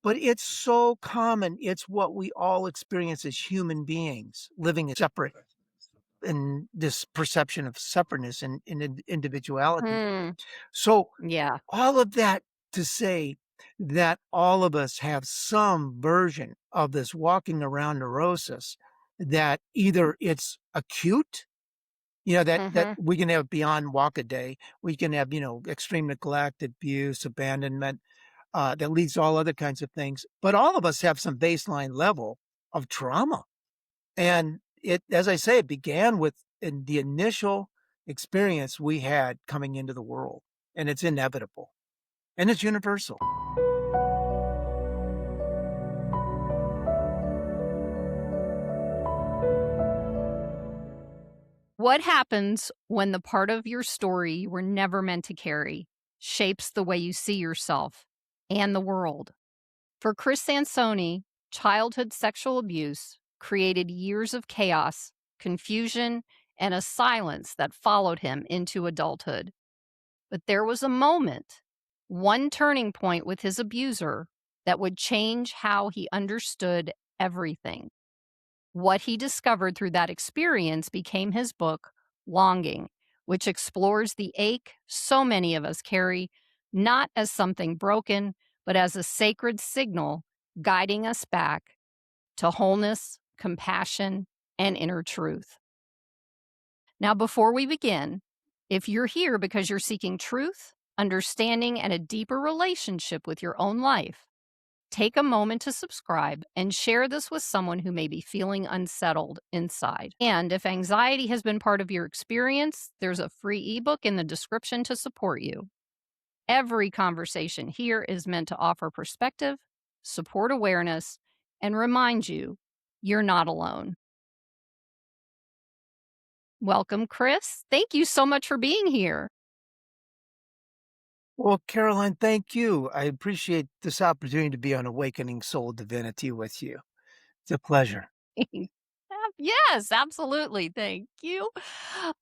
but it's so common. It's what we all experience as human beings living as separate in this perception of separateness and individuality. Mm, So yeah. all of that to say that all of us have some version of this walking around neurosis that either it's acute, that Mhm. we can have beyond walk a day. We can have, extreme neglect, abuse, abandonment, that leads to all other kinds of things. But all of us have some baseline level of trauma. And as I say, it began with in the initial experience we had coming into the world, and it's inevitable and it's universal. What happens when the part of your story you were never meant to carry shapes the way you see yourself and the world? For Chris Sansone, childhood sexual abuse created years of chaos, confusion, and a silence that followed him into adulthood. But there was a moment, one turning point with his abuser that would change how he understood everything. What he discovered through that experience became his book, Longing, which explores the ache so many of us carry, not as something broken, but as a sacred signal guiding us back to wholeness, compassion, and inner truth. Now, before we begin, if you're here because you're seeking truth, understanding, and a deeper relationship with your own life, take a moment to subscribe and share this with someone who may be feeling unsettled inside. And if anxiety has been part of your experience, there's a free ebook in the description to support you. Every conversation here is meant to offer perspective, support awareness, and remind you you're not alone. Welcome, Chris. Thank you so much for being here. Well, Caroline, thank you. I appreciate this opportunity to be on Awakening Soul Divinity with you. It's a pleasure. Yes, absolutely. Thank you.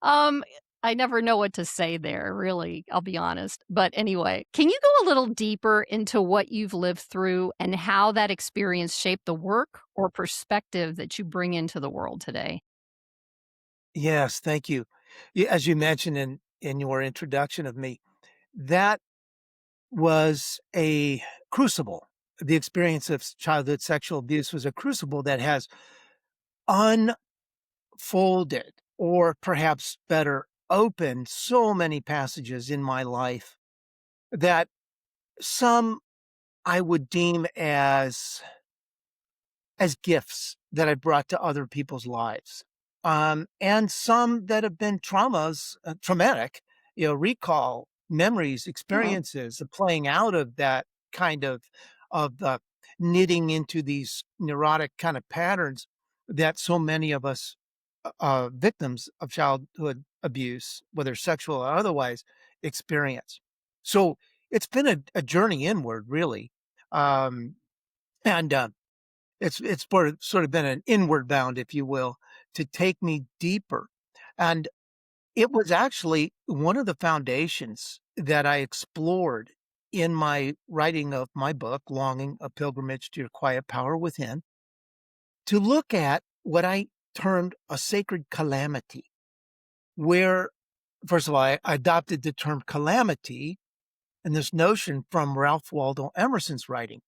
Um, I never know what to say there, really, I'll be honest. But anyway, can you go a little deeper into what you've lived through and how that experience shaped the work or perspective that you bring into the world today? Yes, thank you. As you mentioned in your introduction of me, that was a crucible. The experience of childhood sexual abuse was a crucible that has unfolded, or perhaps better, opened so many passages in my life that some I would deem as gifts that I brought to other people's lives. And some that have been traumatic, recall memories, Mhm. experiences, the playing out of that kind of knitting into these neurotic kind of patterns that so many of us, victims of childhood abuse, whether sexual or otherwise, experience. So it's been a journey inward, really. Um, and it's sort of been an inward bound, if you will, to take me deeper. And it was actually one of the foundations that I explored in my writing of my book, Longing, A Pilgrimage to Your Quiet Power Within, to look at what I termed a sacred calamity, where, first of all, I adopted the term calamity and this notion from Ralph Waldo Emerson's writing,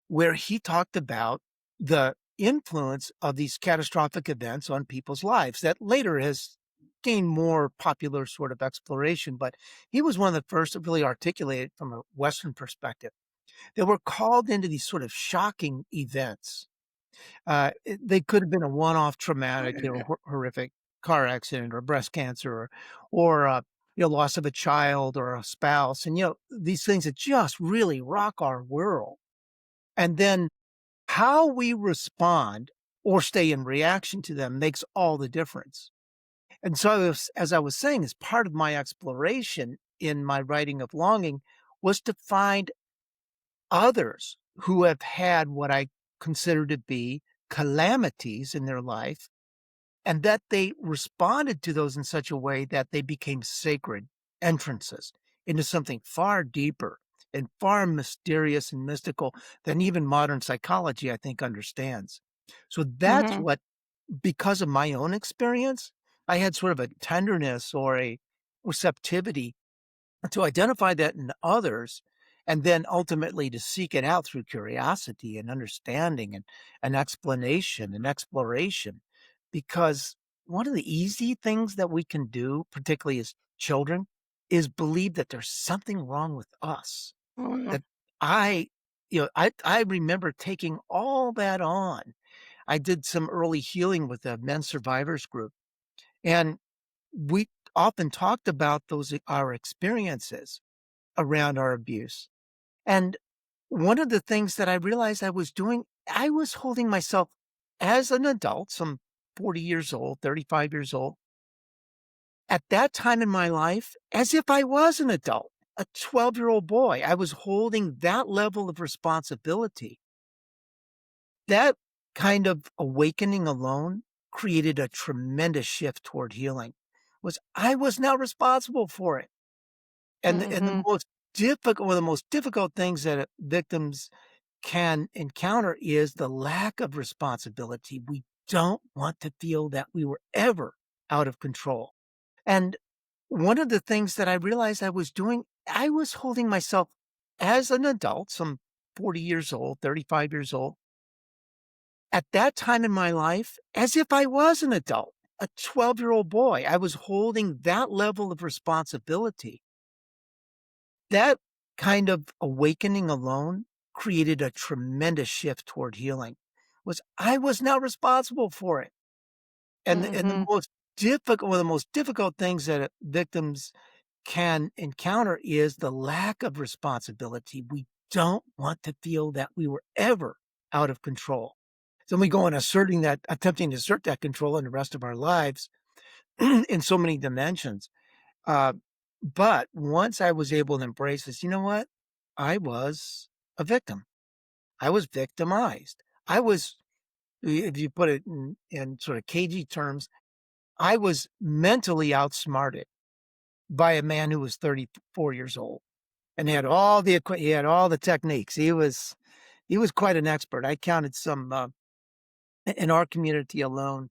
where he talked about the influence of these catastrophic events on people's lives that later has gained more popular sort of exploration. But he was one of the first to really articulate it from a Western perspective. They were called into these sort of shocking events. They could have been a one-off traumatic, horrific car accident or breast cancer or loss of a child or a spouse. And, these things that just really rock our world. And then how we respond or stay in reaction to them makes all the difference. And so, as I was saying, as part of my exploration in my writing of Longing was to find others who have had what I consider to be calamities in their life, and that they responded to those in such a way that they became sacred entrances into something far deeper, and far mysterious and mystical than even modern psychology, I think, understands. So that's Mhm. what, because of my own experience, I had sort of a tenderness or a receptivity to identify that in others, and then ultimately to seek it out through curiosity and understanding and an explanation and exploration. Because one of the easy things that we can do, particularly as children, is believe that there's something wrong with us. Mhm. That I, I remember taking all that on. I did some early healing with the men's survivors group, and we often talked about those our experiences around our abuse. And one of the things that I realized I was doing, I was holding myself as an adult, some 40 years old, 35 years old, at that time in my life, as if I was an adult, a 12-year-old boy. I was holding that level of responsibility. That kind of awakening alone created a tremendous shift toward healing. Was I was now responsible for it. And the Mhm. most difficult one of the most difficult things that, victims can encounter is the lack of responsibility. We don't want to feel that we were ever out of control. And one of the things that I realized I was doing, I was holding myself as an adult, some 40 years old, 35 years old, at that time in my life, as if I was an adult, a 12-year-old boy. I was holding that level of responsibility. That kind of awakening alone created a tremendous shift toward healing. Was I was now responsible for it. And the Mhm. most difficult one of the most difficult things that, victims can encounter is the lack of responsibility. We don't want to feel that we were ever out of control. So we go on attempting to assert that control in the rest of our lives in so many dimensions. Uh, but once I was able to embrace this, you know what? I was a victim. I was victimized. I was, if you put it in sort of cagey terms, I was mentally outsmarted by a man who was 34 years old and he had all the techniques. He was quite an expert. I counted some in our community alone,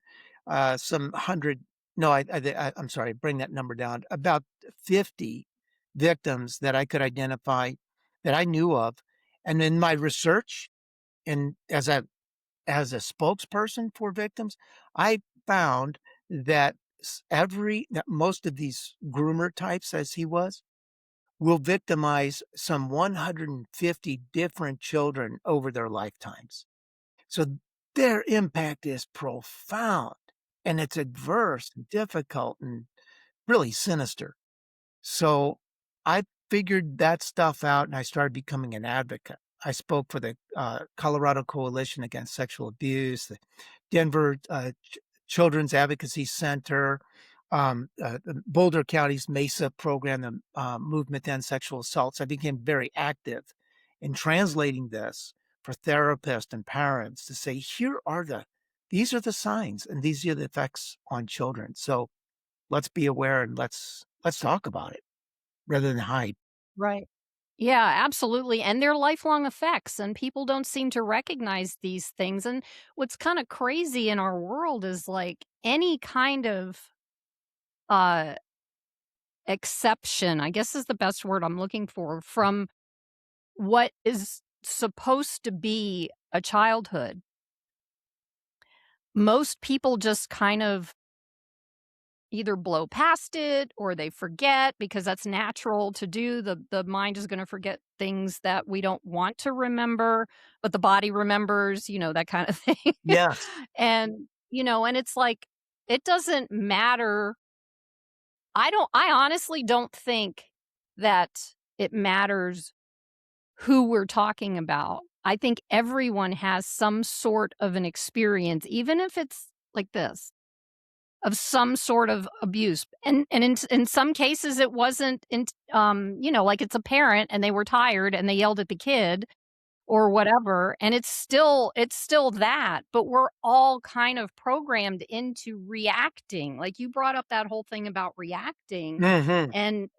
some 100 no, I'm sorry, bring that number down, about 50 victims that I could identify that I knew of, and in my research and as a spokesperson for victims, I found that that most of these groomer types, as he was, will victimize some 150 different children over their lifetimes. So their impact is profound, and it's adverse, and difficult, and really sinister. So I figured that stuff out and I started becoming an advocate. I spoke for the Colorado Coalition Against Sexual Abuse, the Denver Children's Advocacy Center, the Boulder County's MESA program, the Movement to End Sexual Assaults. I became very active in translating this for therapists and parents to say, these are the signs and these are the effects on children. So let's be aware and let's talk about it rather than hide. Right. Yeah, absolutely, and they're lifelong effects, and people don't seem to recognize these things, and what's kinda crazy in our world is, like, any kind of, uh, exception, I guess is the best word I'm looking for, from what is supposed to be a childhood. Most people just kind of either blow past it or they forget because that's natural to do. The mind is gonna forget things that we don't want to remember, but the body remembers, that kind of thing. Yes. And, and it's like, it doesn't matter. I honestly don't think that it matters who we're talking about. I think everyone has some sort of an experience, even if it's like this. Of some sort of abuse, and in some cases, it wasn't like it's a parent and they were tired and they yelled at the kid or whatever, and it's still that, but we're all kind of programmed into reacting, like, you brought up that whole thing about reacting, Mhm. and,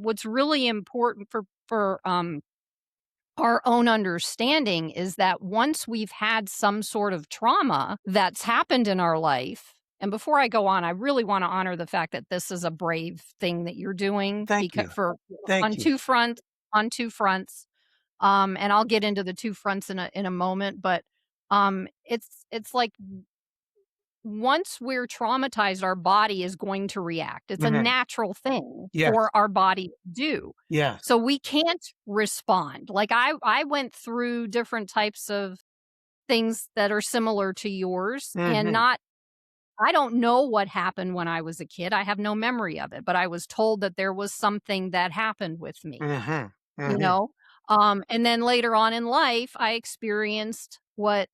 what's really important for our own understanding is that once we've had some sort of trauma that's happened in our life, and before I go on, I really want to honor the fact that this is a brave thing that you're doing Thank because you. for Thank on you. 2 fronts, on 2 fronts. And I'll get into the 2 fronts in a moment, but it's like once we're traumatized, our body is going to react. It's a Mhm. natural thing Yes. for our body to do. Yes. So we can't respond. Like I went through different types of things that are similar to yours and Mhm. not I don't know what happened when I was a kid. I have no memory of it, but I was told that there was something that happened with me, Mhm. you Mhm. know? And then later on in life, I experienced what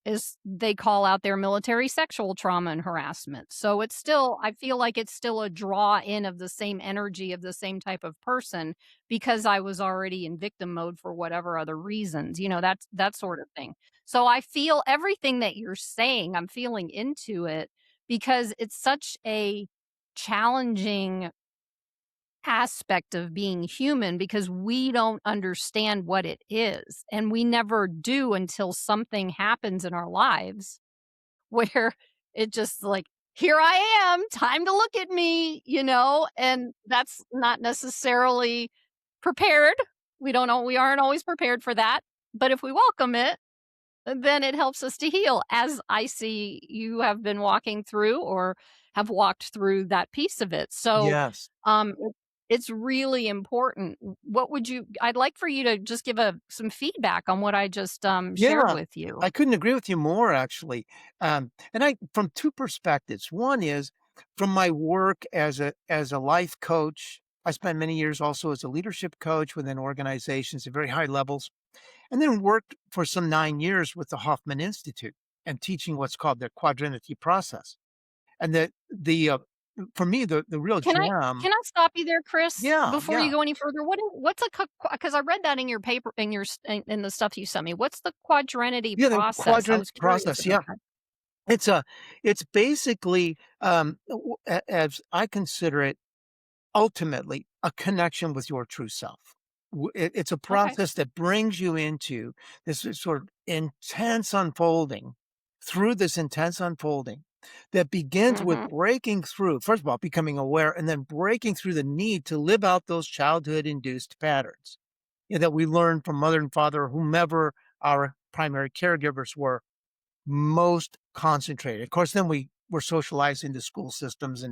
is they call out their military sexual trauma and harassment. So it's still I feel like it's still a draw in of the same energy of the same type of person because I was already in victim mode for whatever other reasons, that's that sort of thing. So I feel everything that you're saying, I'm feeling into it because it's such a challenging aspect of being human because we don't understand what it is and we never do until something happens in our lives where it just like, "Here I am, time to look at me," and that's not necessarily prepared. We aren't always prepared for that, but if we welcome it, then it helps us to heal, as I see you have been walking through or have walked through that piece of it. So, Yes. it's really important. What would you I'd like for you to just give some feedback on what I just, shared Yeah, with you. I couldn't agree with you more, actually. And I from 2 perspectives. One is from my work as a life coach. I spent many years also as a leadership coach within organizations at very high levels, and then worked for some 9 years with the Hoffman Institute and teaching what's called the Quadrinity process. And for me, the real Can I gem. can I stop you there, Chris, Yeah, before you yeah. go any further? What's a because I read that in your paper in the stuff you sent me. What's the quadrinity Yeah, the process? I quadrant was curious process, about yeah. that. It's a it's basically, as I consider it, ultimately a connection with your true self. It's a Okay. process that brings you into this sort of intense unfolding, through this intense unfolding that begins with Mhm. breaking through, first of all, becoming aware, and then breaking through the need to live out those childhood induced patterns, that we learn from mother and father, or whomever our primary caregivers were most concentrated. Of course, then we were socialized into school systems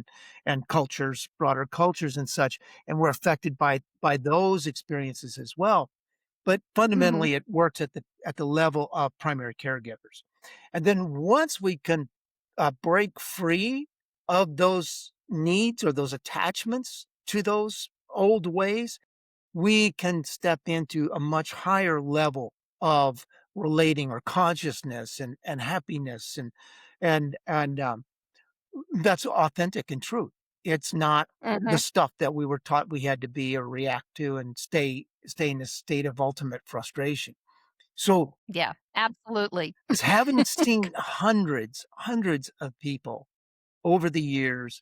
and cultures, broader cultures and such, and we're affected by those experiences as well. But Mhm. fundamentally, it works at the level of primary caregivers. And then once we can break free of those needs or those attachments to those old ways, we can step into a much higher level of relating or consciousness and happiness and that's authentic and true. It's not the Mhm. stuff that we were taught we had to be or react to and stay in a state of ultimate frustration. So, Yeah, absolutely. as having seen hundreds of people over the years,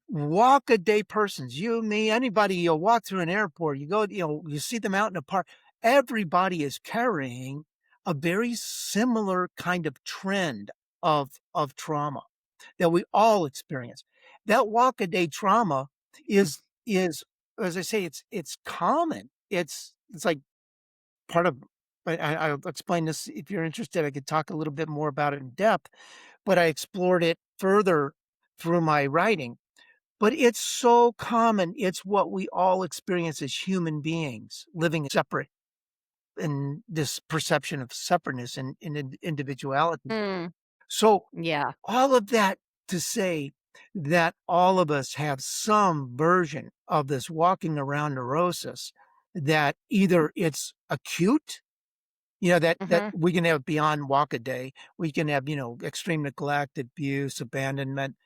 walk a day persons, you, me, anybody, you'll walk through an airport, you go, you see them out in a park. Everybody is carrying a very similar kind of trend of trauma that we all experience. That walk a day trauma is as I say, it's common. It's like part of I'll explain this if you're interested. I could talk a little bit more about it in depth, but I explored it further through my writing. But it's so common. It's what we all experience as human beings living separate in this perception of separateness and individuality. Mm, So, yeah. all of that to say that all of us have some version of this walking around neurosis that either it's acute, that Mhm. we can have beyond walk a day. We can have, extreme neglect, abuse, abandonment,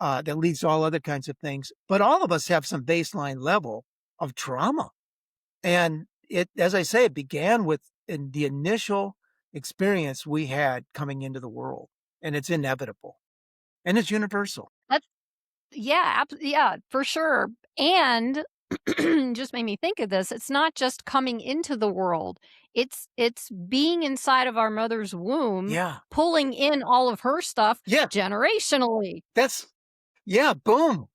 that leads to all other kinds of things. But all of us have some baseline level of trauma. And as I say, it began with in the initial experience we had coming into the world, and it's inevitable and it's universal. That's yeah, for sure. And just made me think of this. It's not just coming into the world. It's being inside of our mother's womb, Yeah. pulling in all of her stuff Yeah. generationally. That's yeah, boom.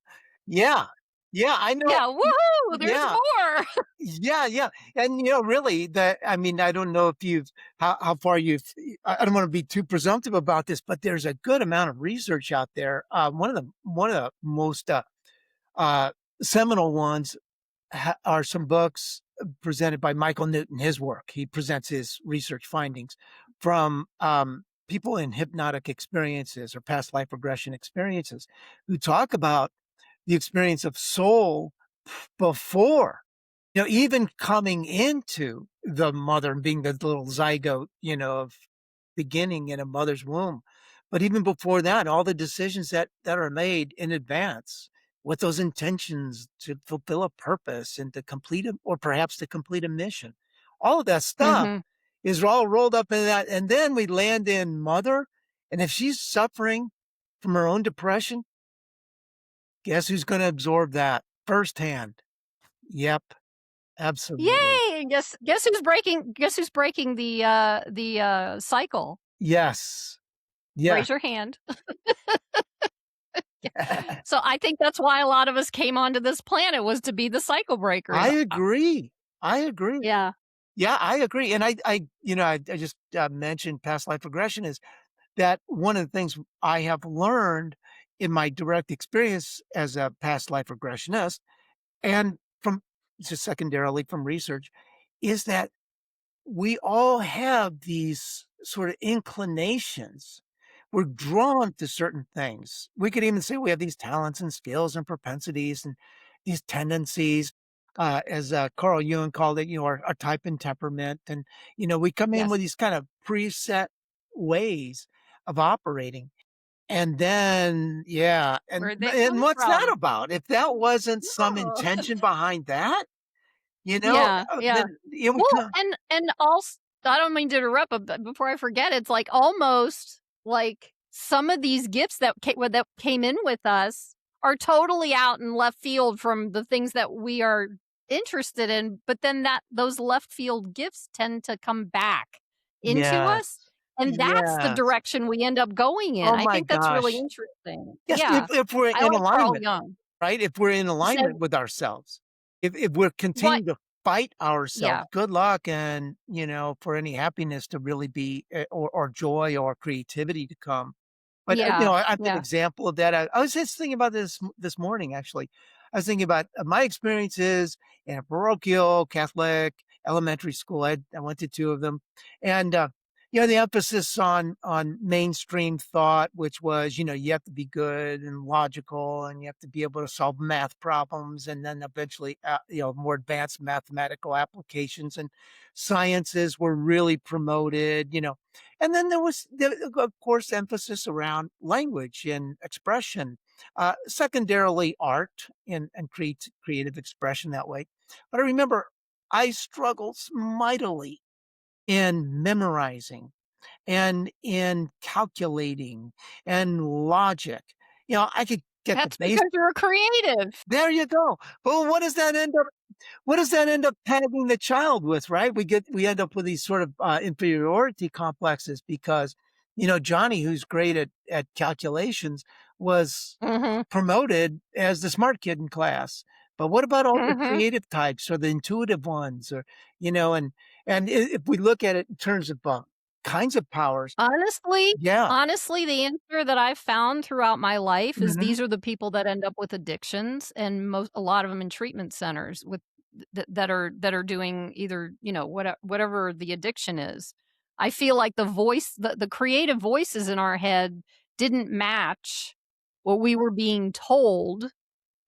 Yeah. Yeah, I know. Yeah, woohoo! There's Yeah. more. Yeah, yeah, and, really, I mean, I don't know if you've how far you've I don't wanna be too presumptive about this, but there's a good amount of research out there. One of the most, uh, seminal ones are some books presented by Michael Newton, his work. He presents his research findings from, people in hypnotic experiences or past life regression experiences who talk about the experience of soul before, even coming into the mother and being the little zygote, of beginning in a mother's womb. But even before that, all the decisions that are made in advance with those intentions to fulfill a purpose and to complete a or perhaps to complete a mission. All of that stuff Mhm. is all rolled up in that. And then we land in mother. And if she's suffering from her own depression, guess who's going to absorb that firsthand? Yep, absolutely. Yay! Guess who's breaking the cycle? Yes. Yeah. Raise your hand. So I think that's why a lot of us came onto this planet was to be the cycle breakers. I agree. I agree. Yeah. Yeah, I agree. And I just mentioned past life regression is that one of the things I have learned in my direct experience as a past life regressionist and from just secondarily from research is that we all have these sort of inclinations. We're drawn to certain things. We could even say we have these talents and skills and propensities and these tendencies, as Carl Jung called it, our type and temperament. And, we come in Yes. with these kind of preset ways of operating. And then, yeah. And, Where'd they and come what's that from? about? If that wasn't some No. intention behind that, Yeah, yeah. then it would Well, come. and also, I don't mean to interrupt, but before I forget, it's like almost like some of these gifts that came in with us are totally out in left field from the things that we are interested in, but then that those left field gifts tend to come back into us, Yes. and that's the Yes. direction we end up going in. Oh I my think that's really gosh. interesting. Yes, Yeah. if we're I in like Carl alignment, Jung. right? If we're in So alignment with ourselves. If we're what continuing to fight ourselves, yeah, good luck and, for any happiness to really be, or joy or creativity to come. But, yeah, I'm an yeah. example of that. I was just thinking about this morning, actually. I was thinking about my experiences in a parochial Catholic elementary school. I went to 2 of them, and, the emphasis on mainstream thought, which was, you have to be good and logical, and you have to be able to solve math problems, and then eventually, more advanced mathematical applications and sciences were really promoted, and then there was, of course, emphasis around language and expression, secondarily art and creative expression that way. But I remember I struggled mightily in memorizing and in calculating and logic. I could get the That's base. because you're a creative. There you go. Well, what does that end up tagging the child with, right? We end up with these sort of, inferiority complexes because, Johnny, who's great at calculations, was Mhm, promoted as the smart kid in class. But what about all the mhm. creative types or the intuitive ones or, and if we look at it in terms of, kinds of powers, Honestly yeah. honestly, the answer that I've found throughout my life is Mhm. these are the people that end up with addictions, and a lot of them in treatment centers with that are doing either, whatever the addiction is. I feel like the creative voices in our head didn't match what we were being told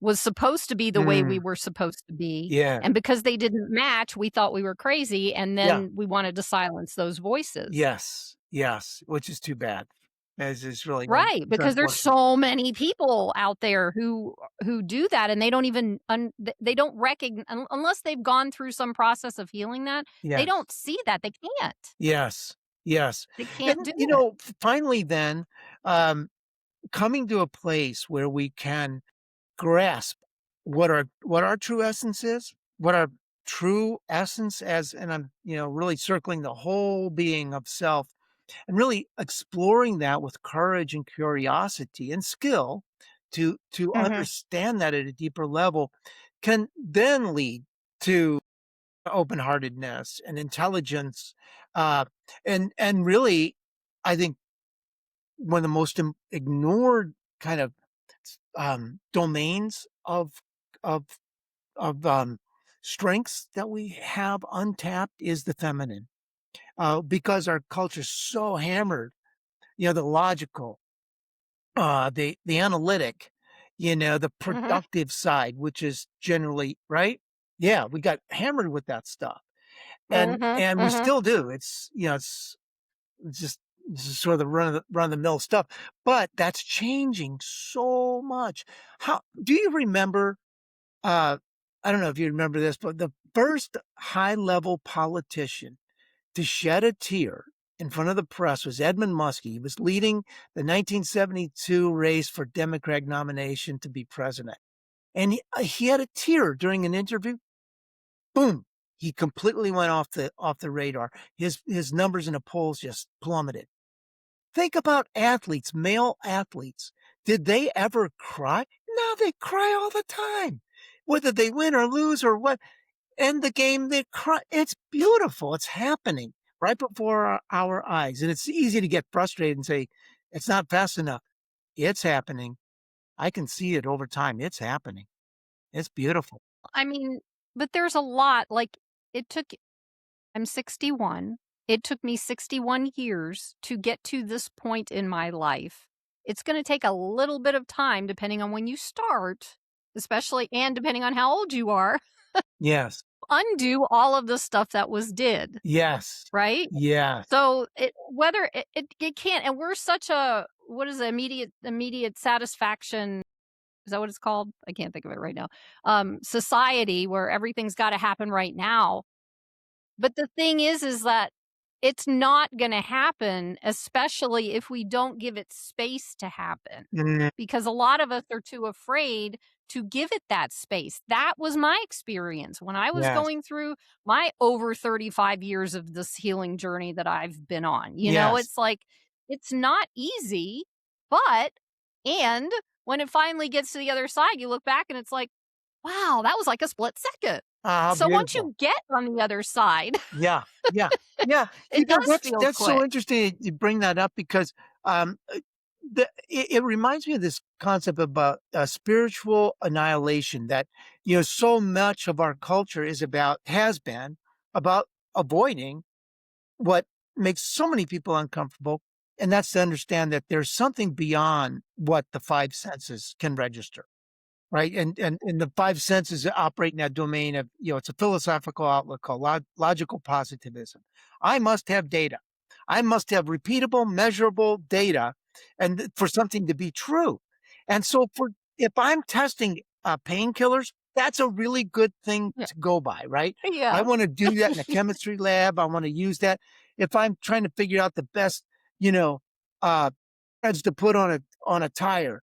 was supposed to be the way we Mm. were supposed to be, Yeah. and because they didn't match, we thought we were crazy, and Yeah. then we wanted to silence those voices. Yes. Yes, which is too bad. It's really Right, it's because there's unfortunate. so many people out there who do that, and they don't even they don't recognize unless they've gone through some process of healing that, they Yes. don't see that, they can't. Yes. Yes. They And, can't do it. finally then, um, coming to a place where we can grasp what our true essence is, what our true essence as and I'm, really circling the whole being of self and really exploring that with courage and curiosity and skill to Mhm. understand that at a deeper level can then lead to open-heartedness and intelligence, uh, and really, I think one of the most ignored kind of domains of of strengths that we have untapped is the feminine, because our culture's so hammered, the logical, the analytic, the Mhm. productive side, which is generally right. Yeah, we got hammered with that stuff, Mhm. and we Mhm. still do. It's just this is sort of the run of the mill stuff, but that's changing so much. How do you remember? Uh, I don't know if you remember this, but the first high level politician to shed a tear in front of the press was Edmund Muskie. He was leading the 1972 race for Democratic nomination to be president, and he had a tear during an interview. Boom! He completely went off the radar. His numbers in the polls just plummeted. Think about athletes, male athletes. Did they ever cry? No, they cry all the time. Whether they win or lose or what, end the game, they cry. It's beautiful. It's happening right before our eyes. And it's easy to get frustrated and say, it's not fast enough. It's happening. I can see it over time. It's happening. It's beautiful. I mean, but there's a lot, like, it took I'm 61. It took me 61 years to get to this point in my life. It's gonna take a little bit of time depending on when you start, especially and depending on how old you are, Yes. undo all of the stuff that was did, Yes. right? Yes. So, whether it can't, and we're such a what is it? Immediate satisfaction, is that what it's called? I can't think of it right now. Society where everything's gotta happen right now. But the thing is that it's not gonna happen, especially if we don't give it space to happen, Mm, because a lot of us are too afraid to give it that space. That was my experience when I was yes. going through my over 35 years of this healing journey that I've been on. Yes. It's like, it's not easy, but and when it finally gets to the other side, you look back and it's like, wow, that was like a split second. Ah, how So once beautiful. you get on the other side, Yeah, yeah, yeah. it does feel That's so quick. interesting you bring that up because, it reminds me of this concept about, spiritual annihilation that, so much of our culture has been about avoiding what makes so many people uncomfortable, and that's to understand that there's something beyond what the 5 senses can register. Right, and the 5 senses operate in that domain of, it's a philosophical outlook called logical positivism. I must have data. I must have repeatable, measurable data and for something to be true. And so for if I'm testing, painkillers, that's a really good thing Yeah. to go by, right? I Yeah. wanna do that in a chemistry lab. I wanna use that. If I'm trying to figure out the best, you know, uh, threads to put on a tire,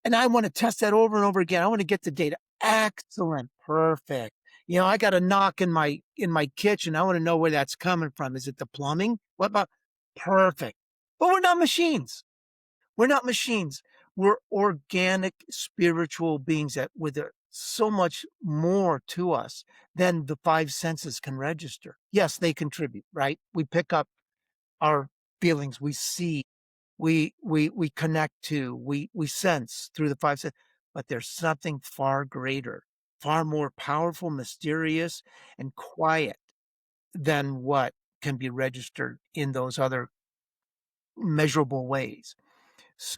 and I wanna test that over and over again. I wanna get the data. Excellent, perfect. I got a knock in my kitchen. I wanna know where that's coming from. Is it the plumbing? What about perfect. But we're not machines. We're not machines. We're organic spiritual beings that with so much more to us than the 5 senses can register. Yes, they contribute, right? We pick up our feelings, we see, we connect to, we sense through the 5 senses, but there's something far greater, far more powerful, mysterious, and quiet than what can be registered in those other measurable ways.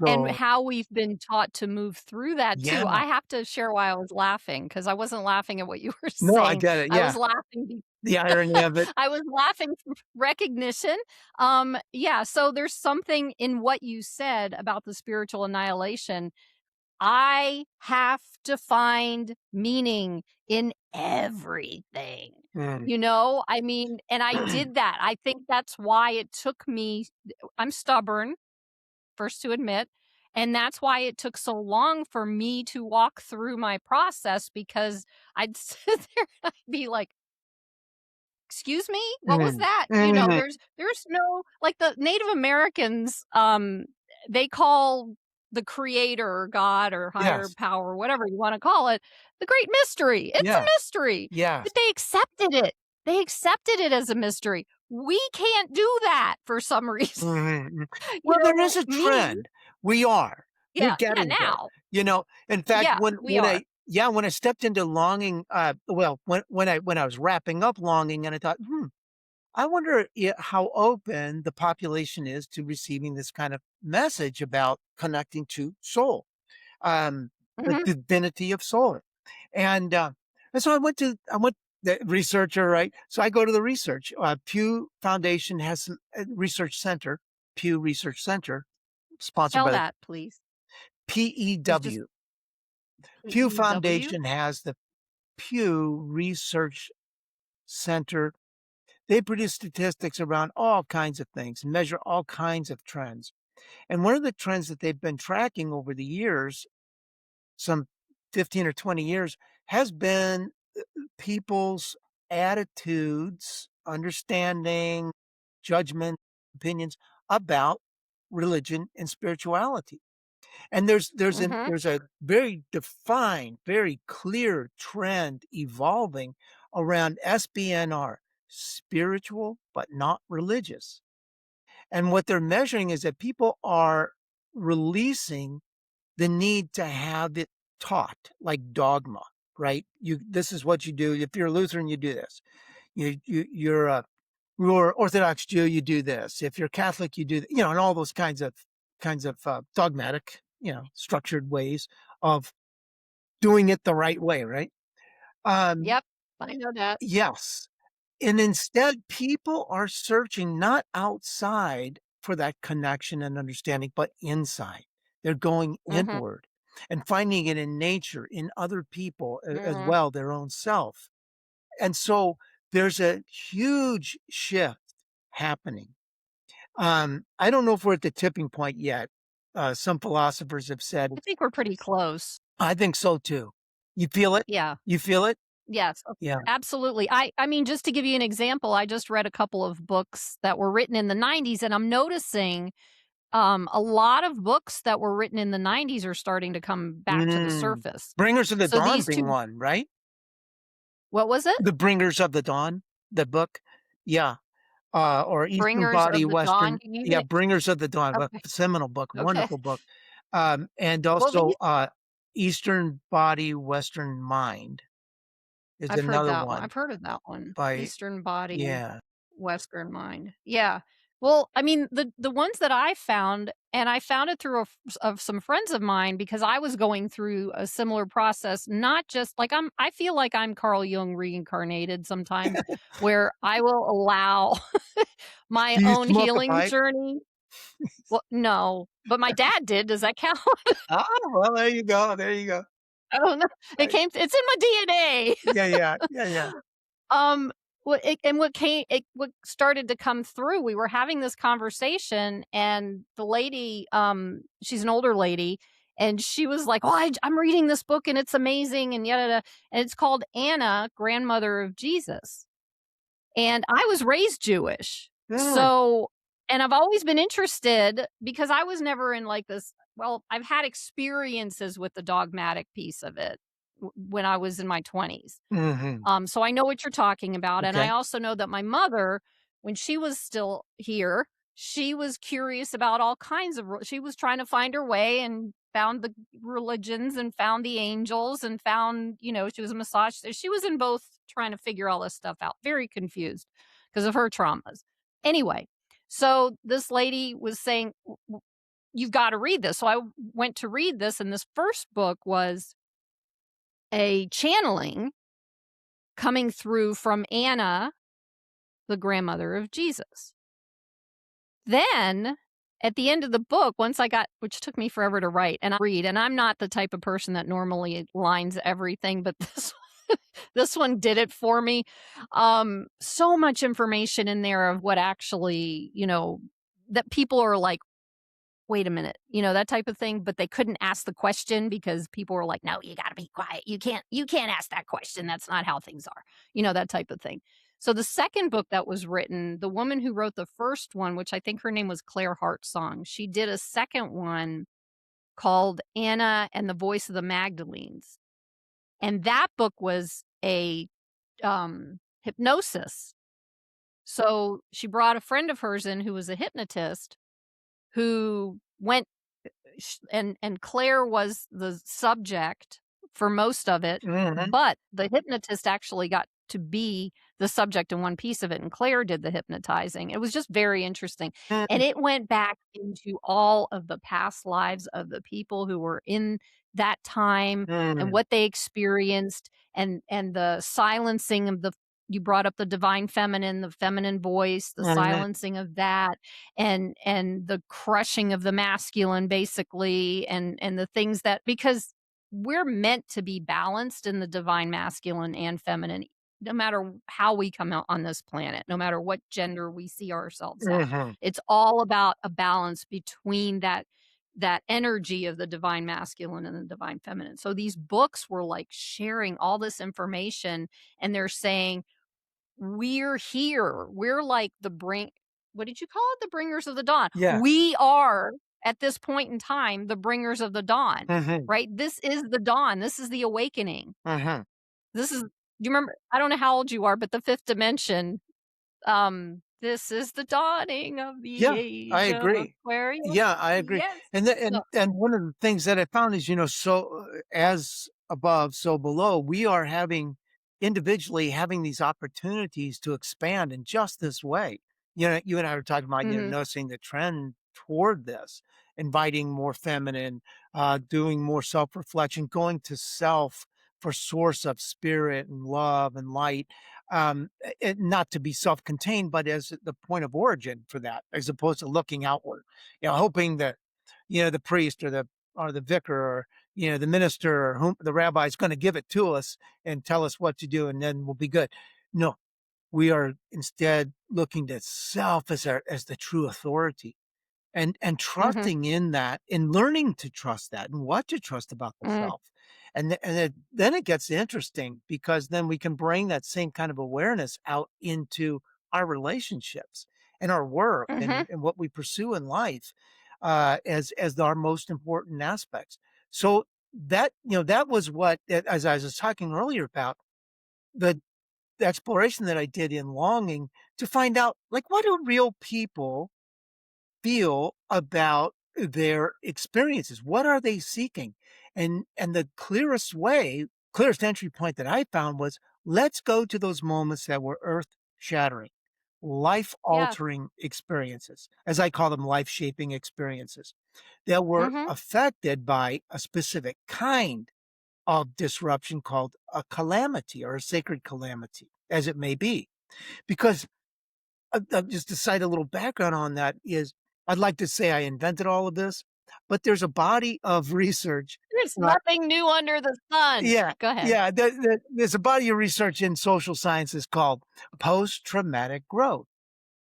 And So how we've been taught to move through that too. yeah. I have to share why I was laughing, because I wasn't laughing at what you were No, I saying. get it, I was yeah. laughing The irony of it. I was laughing from recognition. Yeah, so there's something in what you said about the spiritual annihilation. I have to find meaning in everything. Mm. I mean, and I did that. I think that's why it took me I'm stubborn, first to admit, and that's why it took so long for me to walk through my process, because I'd sit there and I'd be like, "Excuse me? What was Mm. that?" Mhm. There's no like, the Native Americans, they call the creator or God or higher Yes. power, whatever you wanna call it, the great mystery. It's a Yes. mystery, Yes. but they accepted it. They accepted it as a mystery. We can't do that for some reason. Mhm, mhm. Well, there is a Me trend. We are. We're yeah, getting there. now. In fact, Yeah, we are. when I stepped into longing, well, when I was wrapping up longing and I thought, I wonder how open the population is to receiving this kind of message about connecting to soul, um, the Mhm. divinity of soul. And, uh, and so I went the researcher, right? So I go to the research. Pew Foundation has some research center, Pew Research Center, sponsored Spell by the that, please. Just PEW. Pew EW? Foundation has the Pew Research Center. They produce statistics around all kinds of things, measure all kinds of trends. And one of the trends that they've been tracking over the years, some 15 or 20 years, has been people's attitudes, understanding, judgment, opinions about religion and spirituality. And Mhm. there's a very defined, very clear trend evolving around SBNR, spiritual but not religious. And what they're measuring is that people are releasing the need to have it taught like dogma, right? This is what you do. If you're a Lutheran, you do this. You're Orthodox Jew, you do this. If you're Catholic, you do, and all those kinds of dogmatic, structured ways of doing it the right way, right? Um, Yep, I know that. yes. And instead, people are searching not outside for that connection and understanding, but inside. They're going Mhm, inward and finding it in nature, in other people as mhm. well, their own self. And so there's a huge shift happening. I don't know if we're at the tipping point yet. Some philosophers have said, I think we're pretty close. I think so too. You feel it? Yeah, You feel it? yes, Yeah. absolutely. I mean, just to give you an example, I just read a couple of books that were written in the '90s, and I'm noticing, a lot of books that were written in the '90s are starting to come back to the Mm. surface. Bringers of the So Dawn these being 2 one, right? what was it? The Bringers of the Dawn, the book? Yeah, or Eastern Bringers Body, of the Dawn, Western can you yeah, get Bringers of the Dawn, a okay, seminal book, okay. wonderful book. And Well, also, these Eastern Body, Western Mind is I've heard another that one. one I've heard of that one. by Eastern Body, yeah. Western Mind. Yeah. Well, I mean, the ones that I found, and I found it through of some friends of mine because I was going through a similar process, not just like I feel like I'm Carl Jung reincarnated sometimes, where I will allow my Do you own smoke a healing pipe? journey. Well, no, but my dad did. Does that count? Ah, well, there you go. I don't know. I It's in my DNA. yeah, yeah, yeah, yeah. Um, what started to come through, we were having this conversation and the lady, she's an older lady, and she was like, "Oh, I'm reading this book and it's amazing," and yada, yada, and it's called Anna, Grandmother of Jesus. And I was raised Jewish. Mm, So and I've always been interested because I was never in like this well, I've had experiences with the dogmatic piece of it when I was in my 20s. mhm, So I know what you're talking about, and I okay. also know that my mother, when she was still here, she was curious about all kinds of she was trying to find her way and found the religions and found the angels and found, she was a massage she was in both trying to figure all this stuff out, very confused because of her traumas. Anyway, so this lady was saying, You've got to read this." So I went to read this, and this first book was a channeling coming through from Anna, the grandmother of Jesus. Then, at the end of the book, once I got which took me forever to write and I read, and I'm not the type of person that normally lines everything, but this one did it for me. So much information in there of what actually, that people are like, "Wait a minute," that type of thing, but they couldn't ask the question because people were like, "No, you gotta be quiet. You can't ask that question. That's not how things are." That type of thing. So the second book that was written, the woman who wrote the first one, which I think her name was Claire Hartsong, she did a second one called Anna and the Voice of the Magdalenes. And that book was a hypnosis. So she brought a friend of hers in who was a hypnotist who went and Claire was the subject for most of it, Mhm, but the hypnotist actually got to be the subject in one piece of it, and Claire did the hypnotizing. It was just very interesting, and mm, it went back into all of the past lives of the people who were in that time and mm, what they experienced and the silencing of the you brought up the divine feminine, the feminine voice, the mhm, silencing of that, and the crushing of the masculine basically and the things that because we're meant to be balanced in the divine masculine and feminine no matter how we come out on this planet, no matter what gender we see ourselves at. mhm. It's all about a balance between that energy of the divine masculine and the divine feminine. So these books were like sharing all this information and they're saying we're here. We're like the bring what did you call it? The bringers of the dawn. Yeah, We are, at this point in time, the bringers of the dawn, mhm, right? This is the dawn. This is the awakening. mhm. This is do you remember I don't know how old you are, but the 5th dimension, this is the dawning of the Yeah, I age of agree. Aquarius. Yeah, I agree. Yes. And the So and one of the things that I found is, so as above, so below, we are individually having these opportunities to expand in just this way. You and I were talking about, mhm, noticing the trend toward this, inviting more feminine, doing more self-reflection, going to self for source of spirit and love and light. Not to be self-contained, but as the point of origin for that, as opposed to looking outward, hoping that, the priest or the vicar or, the minister or whom the rabbi is going to give it to us and tell us what to do, and then we'll be good. No, we are instead looking to self as the true authority and mhm, trusting in that and learning to trust that and what to trust about the mm, self. Then it gets interesting because then we can bring that same kind of awareness out into our relationships and our work mhm, and what we pursue in life as our most important aspects. So that was what, as I was talking earlier about the exploration that I did in longing to find out, like, what do real people feel about their experiences? What are they seeking? And the clearest entry point that I found was, let's go to those moments that were earth-shattering, yes, life-altering experiences, as I call them, life-shaping experiences, that were mhm, affected by a specific kind of disruption called a calamity or a sacred calamity, as it may be. Because just to cite a little background on that is I'd like to say I invented all of this, but there's a body of research. there's uh, nothing new under the sun. yeah, Go ahead. yeah, there's a body of research in social sciences called post-traumatic growth,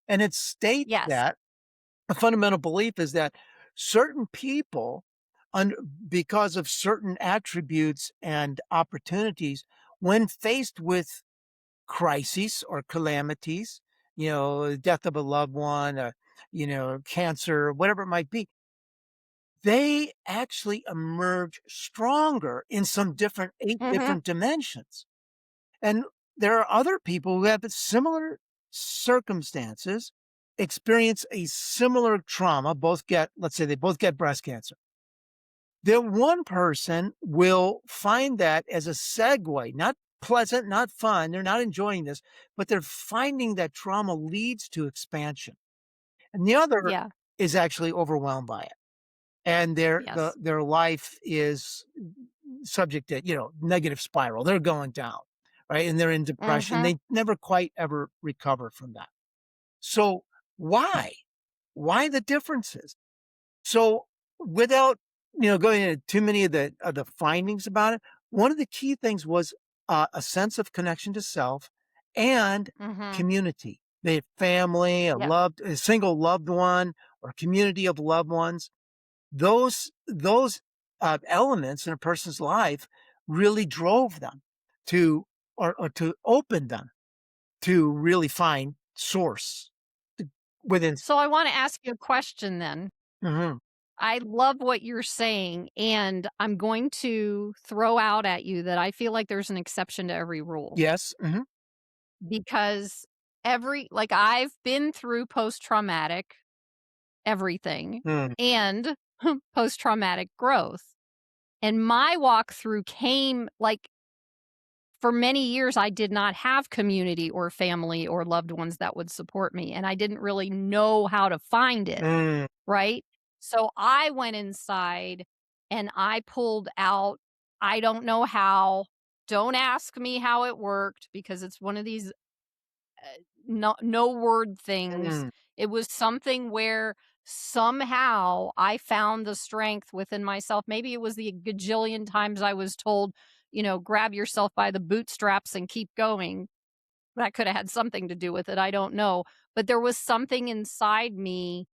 and it states Yes. that a fundamental belief is that certain people, un because of certain attributes and opportunities, when faced with crises or calamities, death of a loved one, cancer, whatever it might be, they actually emerge stronger in some different 8 Mhm, different dimensions. And there are other people who have similar circumstances, experience a similar trauma, let's say they both get breast cancer. Then one person will find that as a segue, not pleasant, not fun. They're not enjoying this, but they're finding that trauma leads to expansion. And the other yeah, is actually overwhelmed by it. And yes. their life is subject to, negative spiral. They're going down, right? And they're in depression. Mhm, They never quite ever recover from that. So why? Why the differences? So, without, going into too many of the findings about it, one of the key things was, a sense of connection to self and mhm, community. Be it family, yep, a single loved one, or community of loved ones. Those, elements in a person's life really drove them to or to open them. to really find source to within. So I wanna ask you a question then. Mhm. I love what you're saying, and I'm going to throw out at you that I feel like there's an exception to every rule Yes, mhm. because I've been through post-traumatic everything Mm, and post-traumatic growth, and my walkthrough came for many years, I did not have community or family or loved ones that would support me, and I didn't really know how to find it, mm, right? So I went inside and I pulled out, I don't know how, don't ask me how it worked because it's one of these no word things. mm, It was something where somehow I found the strength within myself. Maybe it was the gajillion times I was told, grab yourself by the bootstraps and keep going. That could have had something to do with it. I don't know. But there was something inside me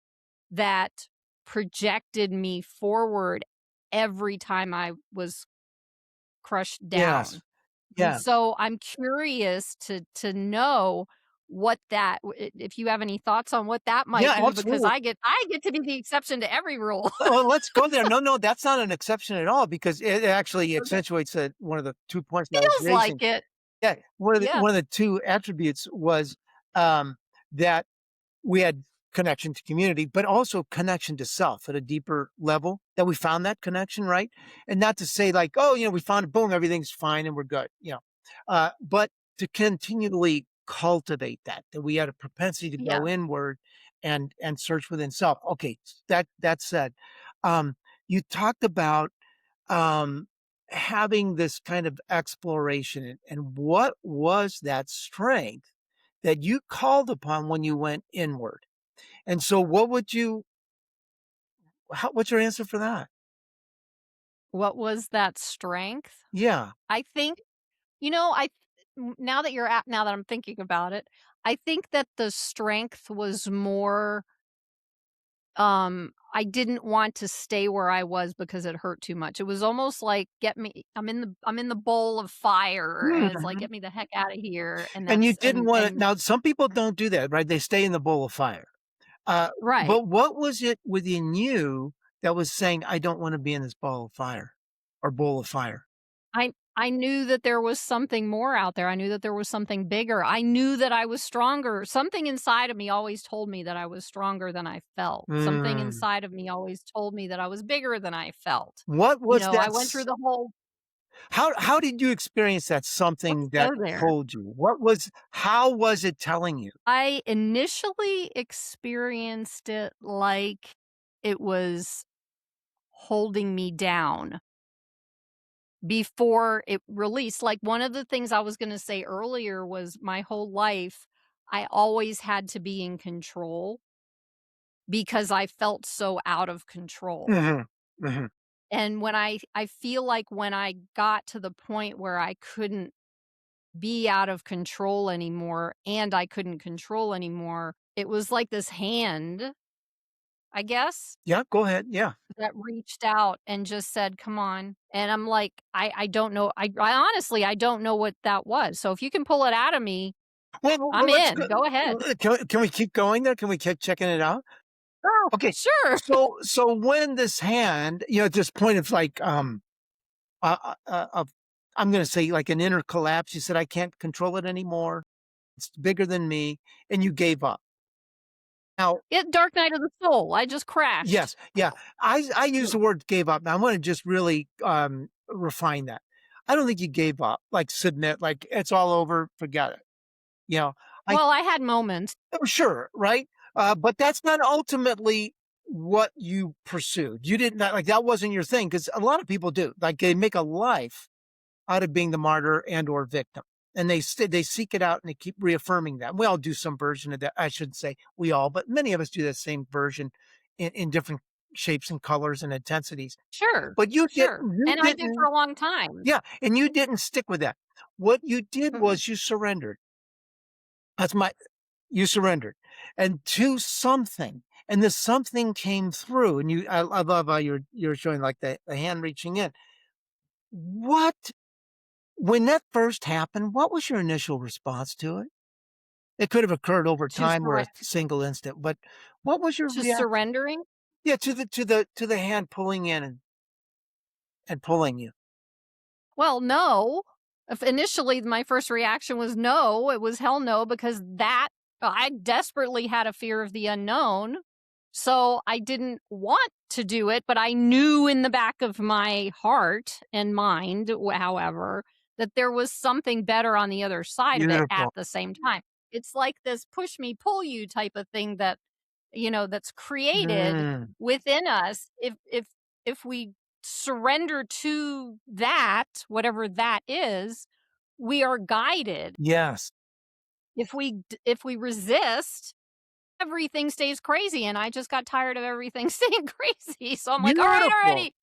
that projected me forward every time I was crushed yes, down. And yeah. so I'm curious to know what if you have any thoughts on what that might Yeah, be because absolutely. I get to be the exception to every rule. Well, let's go there. No, no, that's not an exception at all because it actually Okay. accentuates, one of the 2 points that I was Feels raising. like it. Yeah, Yeah. one of the 2 attributes was, that we had connection to community, but also connection to self at a deeper level, that we found that connection, right? And not to say like, "Oh, we found it, boom, everything's fine and we're good," but to continually cultivate that we had a propensity to Yeah. go inward and search within self. Okay, that said, um, you talked about, um, having this kind of exploration, and what was that strength that you called upon when you went inward? And so what would you what's your answer for that? What was that strength? Yeah. I think, now that I'm thinking about it, I think that the strength was more I didn't want to stay where I was because it hurt too much. It was almost like get me I'm in the bowl of fire and it's like Mhm. get me the heck out of here and And you that's didn't wanna and now some people don't do that, right? They stay in the bowl of fire. right. But what was it within you that was saying, "I don't wanna be in this ball of fire or bowl of fire?" I knew that there was something more out there. I knew that there was something bigger. I knew that I was stronger. Something inside of me always told me that I was stronger than I felt. Something Mm. inside of me always told me that I was bigger than I felt. What was I that went through the whole how did you experience that let's something go that there. told you? How was it telling you? I initially experienced it like it was holding me down before it released. Like, one of the things I was gonna say earlier was my whole life, I always had to be in control because I felt so out of control. Mhm. Mhm. And I feel like when I got to the point where I couldn't be out of control anymore and I couldn't control anymore, it was like this hand, I guess, Yeah, go ahead, yeah. that reached out and just said, "Come on." And I'm like, I don't know. I honestly, I don't know what that was. So if you can pull it out of me, I'm Let's go in. Go ahead. can we keep going there? Can we keep checking it out? Oh, Okay. sure. So when this hand, at this point of like, of I'm gonna say like an inner collapse, you said, "I can't control it anymore. It's bigger than me," and you gave up. Now Dark Night of the Soul. I just crashed. yes, yeah, I use the word "gave up." Now I wanna just really, refine that. I don't think you gave up, like, submit, like, "It's all over, forget it." You know? I Well, I had moments. Oh, sure, right? But that's not ultimately what you pursued. You didn't like, that wasn't your thing because a lot of people do. Like, they make a life out of being the martyr and or victim, and they seek it out and they keep reaffirming that. We all do some version of that. I shouldn't say we all, but many of us do that same version in different shapes and colors and intensities. Sure. But Sure. you And I did for didn't a long time. yeah, and you didn't stick with that. What you did Mhm. was you surrendered. That's my You surrendered, and to something, and this something came through, and I love how you're showing, like, the hand reaching in. What when that first happened, what was your initial response to it? It could have occurred over to time or a single instant, but what was your reaction? surrendering. Yeah, to the hand pulling in and pulling you. Well, no. If initially my first reaction was no, it was hell no, because that I desperately had a fear of the unknown. So I didn't want to do it, but I knew in the back of my heart and mind, however, that there was something better on the other side of it at Beautiful. the same time. It's like this push me, pull you type of thing that, that's created Mm, within us. If we surrender to that, whatever that is, we are guided. yes. If we resist, everything stays crazy, and I just got tired of everything staying crazy. So I'm like, "All right, Beautiful. already."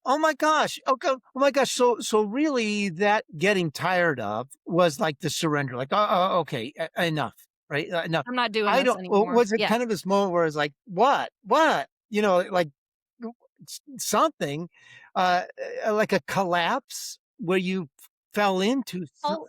Oh my gosh. Okay. Oh my gosh. So really that getting tired of was like the surrender, like, okay, enough, right? Enough. I'm not doing I this don't, anymore. was it Yeah. kind of this moment where it's like, what, like something, uh, like a collapse where you fell into, Oh,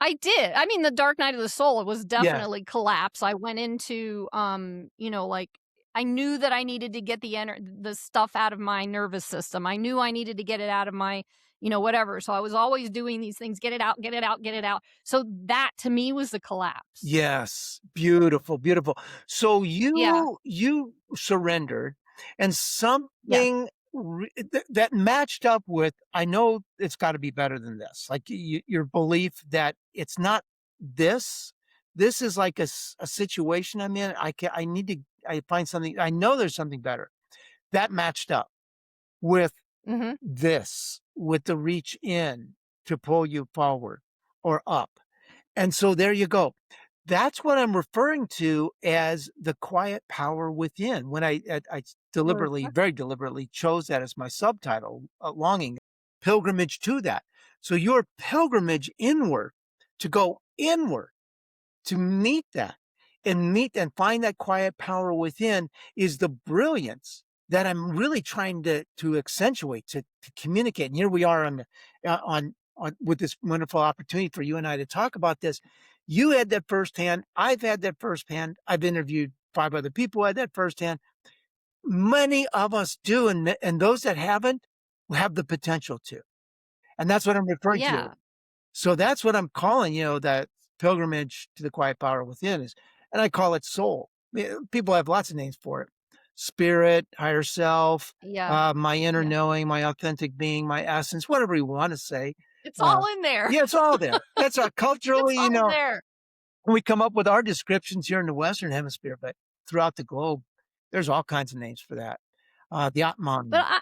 I did. I mean, the dark night of the soul, it was yeah, definitely collapse. I went into, like I knew that I needed to get the stuff out of my nervous system. I knew I needed to get it out of my, whatever. So I was always doing these things, get it out, get it out, get it out. So that to me was the collapse. yes, beautiful, beautiful. So Yeah. you surrendered, and Yes. something that matched up with, I know it's got to be better than this. Like your belief that it's not this. This is like a situation I'm in. I need to. I find something. I know there's something better that matched up with Hmm. this, with the reach in to pull you forward or up. And so there you go. That's what I'm referring to as the quiet power within. When I deliberately, Perfect. very deliberately chose that as my subtitle, longing, pilgrimage to that. So your pilgrimage inward, to go inward, to meet that and meet and find that quiet power within, is the brilliance that I'm really trying to accentuate, to communicate. And here we are on with this wonderful opportunity for you and I to talk about this. You had that firsthand. I've had that firsthand. I've interviewed 5 other people who had that firsthand. Many of us do, and those that haven't have the potential to. And that's what I'm referring to. Yeah. So that's what I'm calling, that pilgrimage to the quiet power within is, and I call it soul. People have lots of names for it. Spirit, higher self, Yeah. my inner Yeah. knowing, my authentic being, my essence, whatever you want to say. It's Uh, all in there. yeah, it's all there. That's It's culturally, all there. we come up with our descriptions here in the Western hemisphere, but throughout the globe, there's all kinds of names for that. The But Atman. I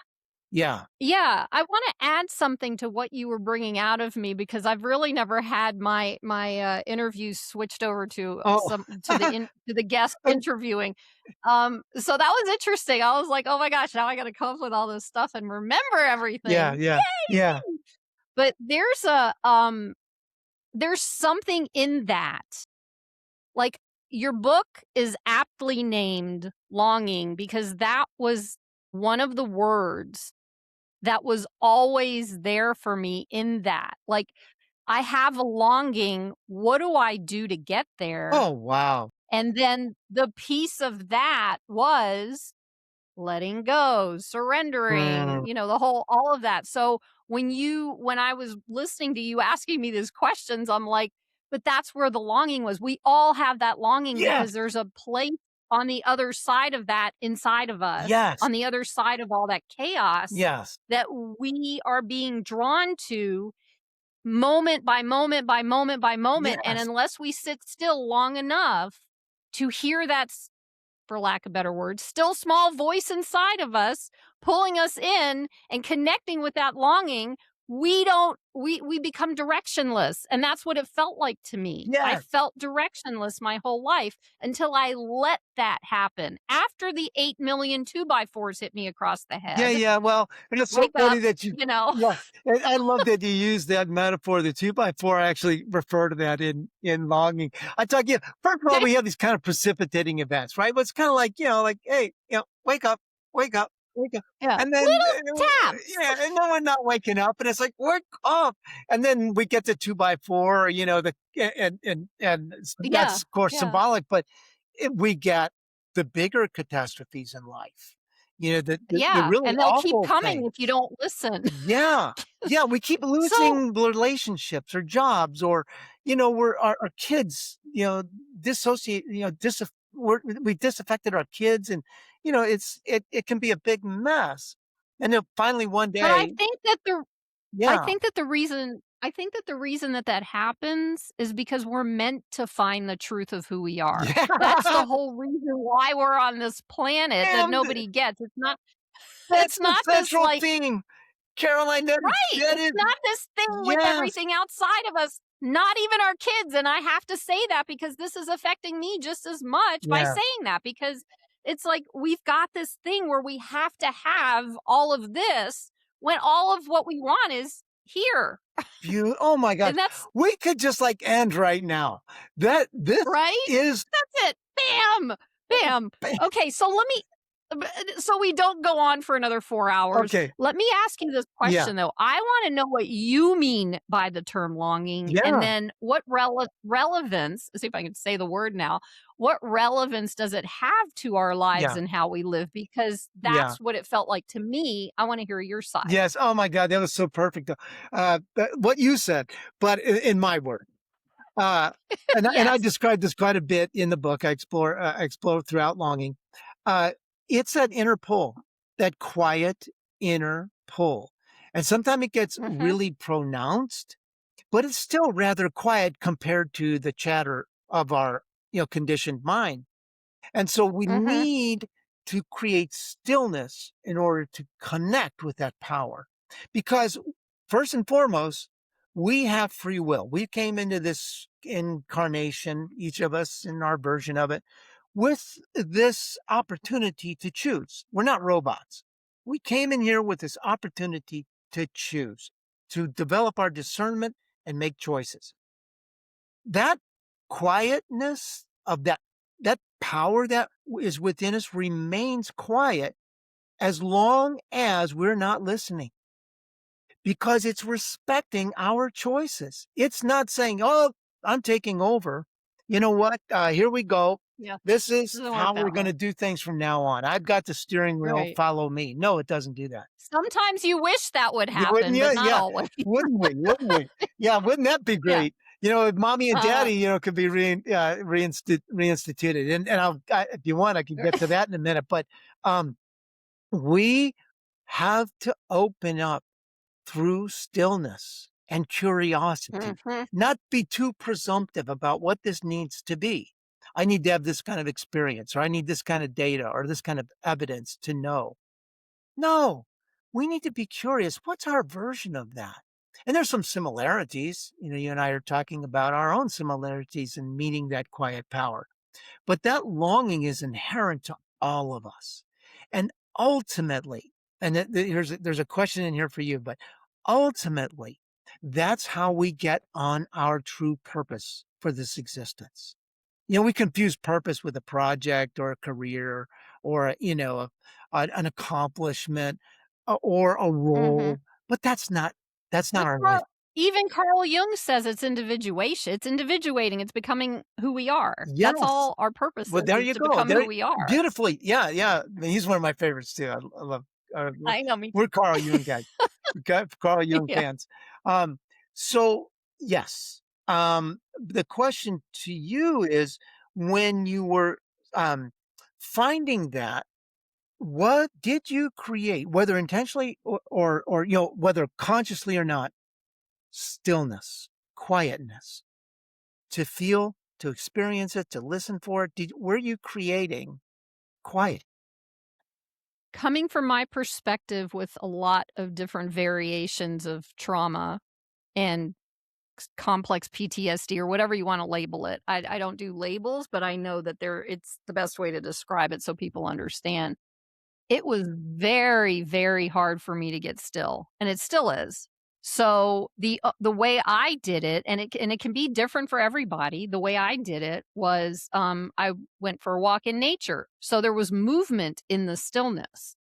Yeah. Yeah, I wanna add something to what you were bringing out of me because I've really never had my interviews switched over to Oh, some to the guest interviewing. So that was interesting. I was like, "Oh my gosh, now I gotta come up with all this stuff and remember yeah, everything." yeah, yeah. Yay! But there's something in that. Like, your book is aptly named Longing because that was one of the words that was always there for me in that. Like, I have a longing, what do I do to get there? Oh, wow. And then the piece of that was letting go, surrendering, Mm, the whole all of that. So when I was listening to you asking me these questions, I'm like, but that's where the longing was. We all have that longing yes. because there's a place on the other side of that inside of us, Yes. on the other side of all that chaos Yes. that we are being drawn to moment by moment by moment by moment. And Yes. unless we sit still long enough to hear that, for lack of better words, still small voice inside of us pulling us in and connecting with that longing, we become directionless. And that's what it felt like to me. I Yes. felt directionless my whole life until I let that happen. After the 8 million 2x4s hit me across the Yeah, head, yeah, well, and it's so wake funny up, that you, you know. yeah, and I love that you use that metaphor, the 2 by 4. I actually refer to that in longing. I talk, yeah, first of all, we have these kind of precipitating events, right? But it's kinda like, like, "Hey, wake up, wake up." wake up. Yeah. And then, Little taps. yeah, and then we're not waking up, and it's like, wake up. And then we get the two by four, Yeah. that's of course Yeah. symbolic, but we get the bigger catastrophes in life. The Yeah. really And they'll keep awful coming if you things. don't listen. Yeah. Yeah, we keep So, losing relationships or jobs or, our kids, dissociate, we disaffected our kids and, it can be a big mess. And then finally one but day, yeah. I think that the reason that that happens is because we're meant to find the truth of who we are. That's the Yeah. whole reason why we're on this planet that And nobody gets. that's It's the not this central like theme. Caroline, right. that It's is, not this thing with yes, everything outside of us, not even our kids. And I have to say that because this is affecting me just as much by yeah. saying that because it's like we've got this thing where we have to have all of this when all of what we want is here. Oh my gosh. And that's We could just like end right now. This right. is, That's it. Bam. Bam. Okay. So we don't go on for another 4 hours. okay. Let me ask you this Yeah. question though. I want to know what you mean by the term longing and Yeah. then what relevance, see if I can say the word now, what relevance does it have to our lives Yeah. and how we live? Because Yeah. that's what it felt like to me. I want to hear your side. Yes. Oh my God, that was so perfect. What you said, but in my word. Uh, and I Yes. describe this quite a bit in the book. I explore throughout longing. Uh, it's that inner pull, that quiet inner pull, and sometimes it gets Mhm. really pronounced, but it's still rather quiet compared to the chatter of our conditioned mind. And so we Mhm. need to create stillness in order to connect with that power. Because first and foremost, we have free will. We came into this incarnation, each of us in our version of it, with this opportunity to choose. We're not robots. We came in here with this opportunity to choose, to develop our discernment and make choices. That quietness of that power that is within us remains quiet as long as we're not listening because it's respecting our choices. It's not saying, "Oh, I'm taking over. You know what? Here we go. Yeah. This is Doesn't work how we're that going way. to do things from now on. I've got the steering wheel. Right. Follow me." No, it doesn't do that. Sometimes you wish that would You wouldn't happen, but you? not Yeah. always. Wouldn't we? Wouldn't we? Yeah, wouldn't that be Yeah. great? If mommy and Uh, daddy, could be reinstituted. And if you want, I can get to that in a minute. But um, we have to open up through stillness and curiosity, mhm, not be too presumptive about what this needs to be. I need to have this kind of experience, or I need this kind of data, or this kind of evidence to know. No, we need to be curious. What's our version of that? And there's some similarities. You and I are talking about our own similarities in meeting that quiet power. But that longing is inherent to all of us. And ultimately, and there's a question in here for you, but ultimately, that's how we get on our true purpose for this existence. We confuse purpose with a project or a career or, an accomplishment or a mhm. role, but that's not But our life. even Carl Jung says it's individuation. It's individuating. It's becoming who we are. That's Yes. all our purpose Well, there is you to go. become who we are. Beautifully. Yeah, yeah. I mean, he's one of my favorites too. I love. Uh, I know, me we're too. Carl Jung guys. Okay, Carl Jung Yeah. fans. Um, so yes. The question to you is, when you were um, finding that, what did you create, whether intentionally or whether consciously or not? Stillness, quietness, to feel, to experience it, to listen for it. Were you creating quiet? Coming from my perspective with a lot of different variations of trauma and complex PTSD or whatever you want to label it. I don't do labels, but I know that it's the best way to describe it so people understand. It was very, very hard for me to get still, and it still is. So the way I did it, and it can be different for everybody. The way I did it was, I went for a walk in nature, so there was movement in the stillness.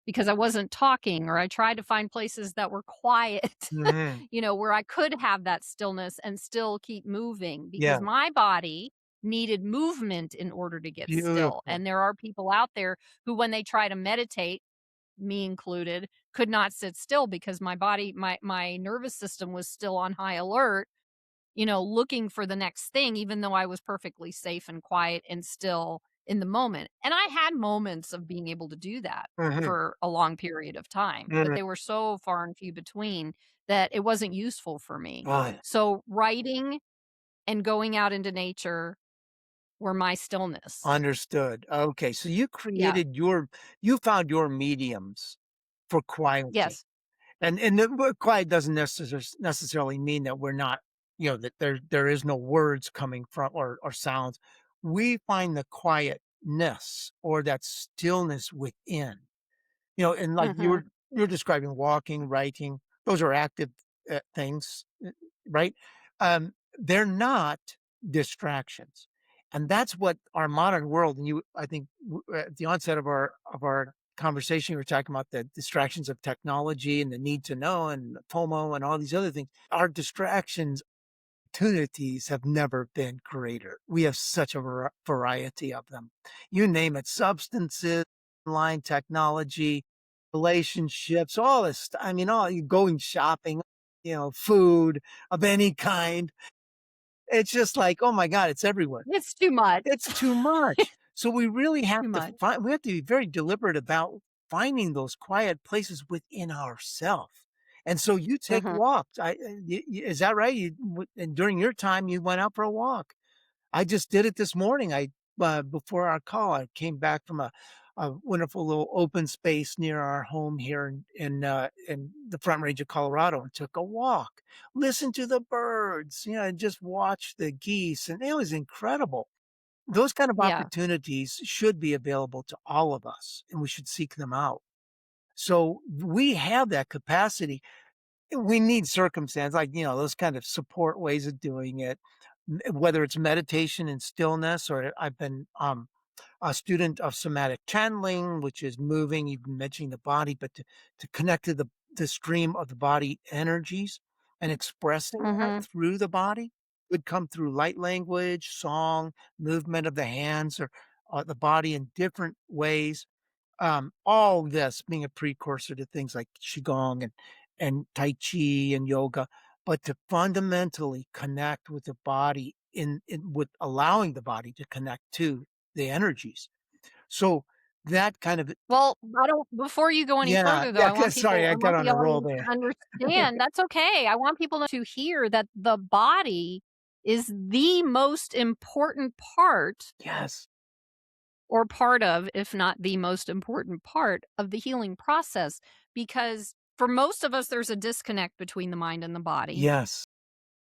because I wasn't talking, or I tried to find places that were quiet, Mhm. where I could have that stillness and still keep moving because Yeah. my body needed movement in order to get still. Beautiful. And there are people out there who, when they try to meditate, me included, could not sit still because my body, my nervous system was still on high alert, looking for the next thing, even though I was perfectly safe and quiet and still in the moment. And I had moments of being able to do that Mhm. for a long period of time, but Mhm. they were so far and few between that it wasn't useful for me. Got So writing and going out into nature were my stillness. Understood. Okay, so you Yeah. created you found your mediums for quietly. Yes. And the word quiet doesn't necessarily mean that we're not, that there is no words coming from or sounds. We find the quietness or that stillness within. And like Mhm. you're describing walking, writing, those are active things, right? They're not distractions. And that's what our modern world, and I think at the onset of our conversation, we were talking about the distractions of technology and the need to know and FOMO and all these other things. Our distractions opportunities have never been greater. We have such a variety of them. You name it, substances, online technology, relationships, all this. I mean, all you going shopping, food of any kind. It's just like, oh my God, it's everywhere. It's too much. It's too much. So we really have Too to much. we have to be very deliberate about finding those quiet places within ourselves. And so you take Mhm. walks. Is that right? And during your time, you went out for a walk. I just did it this morning. Before our call, I came back from a wonderful little open space near our home here in the Front Range of Colorado and took a walk, listened to the birds, and just watched the geese, and it was incredible. Those kind of Yeah. opportunities should be available to all of us, and we should seek them out. So we have that capacity. We need circumstance, like, those kind of support ways of doing it, whether it's meditation and stillness, or I've been a student of somatic channeling, which is moving, you've been mentioning the body, but to connect to the stream of the body energies and expressing that Mhm. through the body would come through light language, song, movement of the hands or the body in different ways. All this being a precursor to things like qigong and tai chi and yoga, but to fundamentally connect with the body in with allowing the body to connect to the energies. So that kind of Well, I don't before you go any yeah, further though, yeah, 'cause sorry, I I got want on the a roll audience there. to understand that's okay. I want people to hear that the body is the most important part Yes, or part of, if not the most important part of the healing process, because for most of us, there's a disconnect between the mind and the body. yes,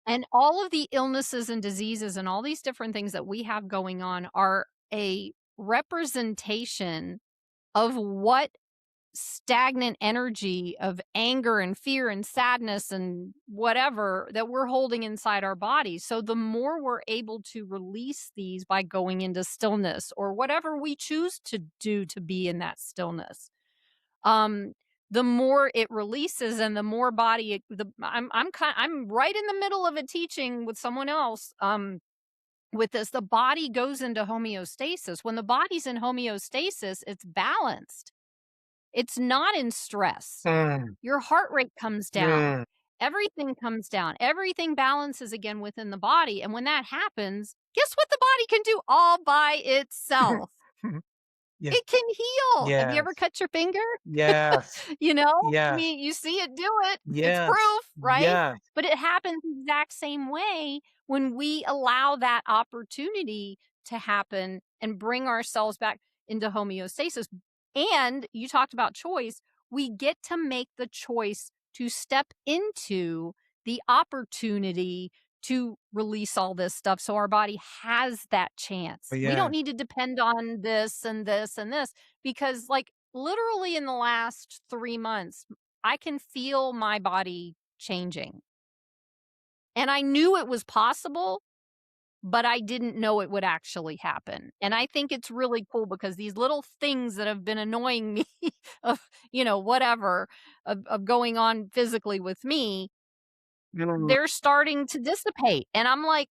And all of the illnesses and diseases and all these different things that we have going on are a representation of what stagnant energy of anger and fear and sadness and whatever that we're holding inside our bodies. So the more we're able to release these by going into stillness or whatever we choose to do to be in that stillness, um the more it releases and the more body I'm right in the middle of a teaching with someone else with this. The body goes into homeostasis. When the body's in homeostasis, it's balanced, it's not in stress. mm, Your heart rate comes down. mm. Everything comes down. Everything balances again within the body. And when that happens, guess what the body can do all by itself? Yeah, It can heal. Have you ever yes, cut your finger? yes, I yes, mean, you see it do it. It's yes, proof, right? yes. But it happens the exact same way when we allow that opportunity to happen and bring ourselves back into homeostasis. And you talked about choice. We get to make the choice to step into the opportunity to release all this stuff so our body has that chance. We don't Yeah. need to depend on this and this and this because, like, literally in the last 3 months, I can feel my body changing. And I knew it was possible, but I didn't know it would actually happen. And I think it's really cool because these little things that have been annoying me of, whatever, of going on physically with me, Mm, they're starting to dissipate. And I'm like,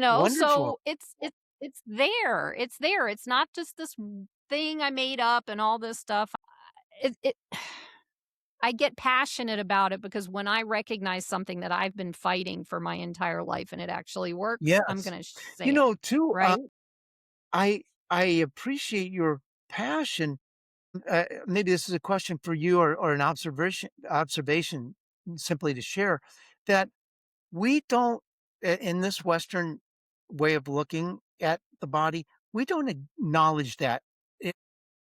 wonderful. so it's there. It's there. It's not just this thing I made up and all this stuff. It I get passionate about it because when I recognize something that I've been fighting for my entire life and it actually works, I'm Yes. gonna say it, Too, right? I appreciate your passion. Maybe this is a question for you, or an observation simply to share that we don't, in this Western way of looking at the body, we don't acknowledge that. It,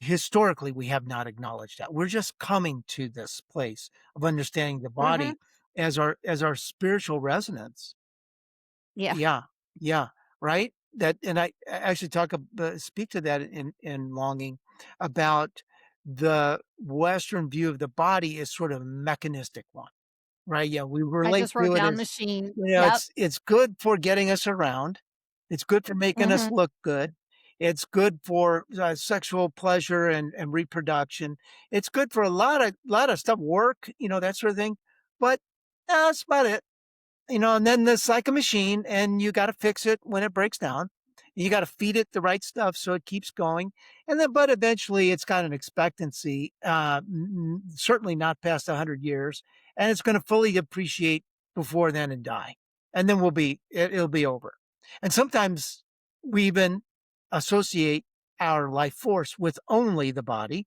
historically, we have not acknowledged that. We're just coming to this place of understanding the Mhm. body as our spiritual resonance. Yeah. Yeah, yeah, right? That, and I actually speak to that in Longing about the Western view of the body as sort of a mechanistic one, right? Yeah, we I relate just wrote to it down as, machine. Yep. it's good for getting us around. It's good for making us Mhm. look good. It's good for sexual pleasure and reproduction. It's good for a lot of stuff, work, that sort of thing. But that's about it. And then it's like a machine, and you gotta fix it when it breaks down. You gotta feed it the right stuff so it keeps going, and then but eventually it's got an expectancy, certainly not past 100 years, and it's gonna fully depreciate before then and die, and then it'll be over. And sometimes we even associate our life force with only the body.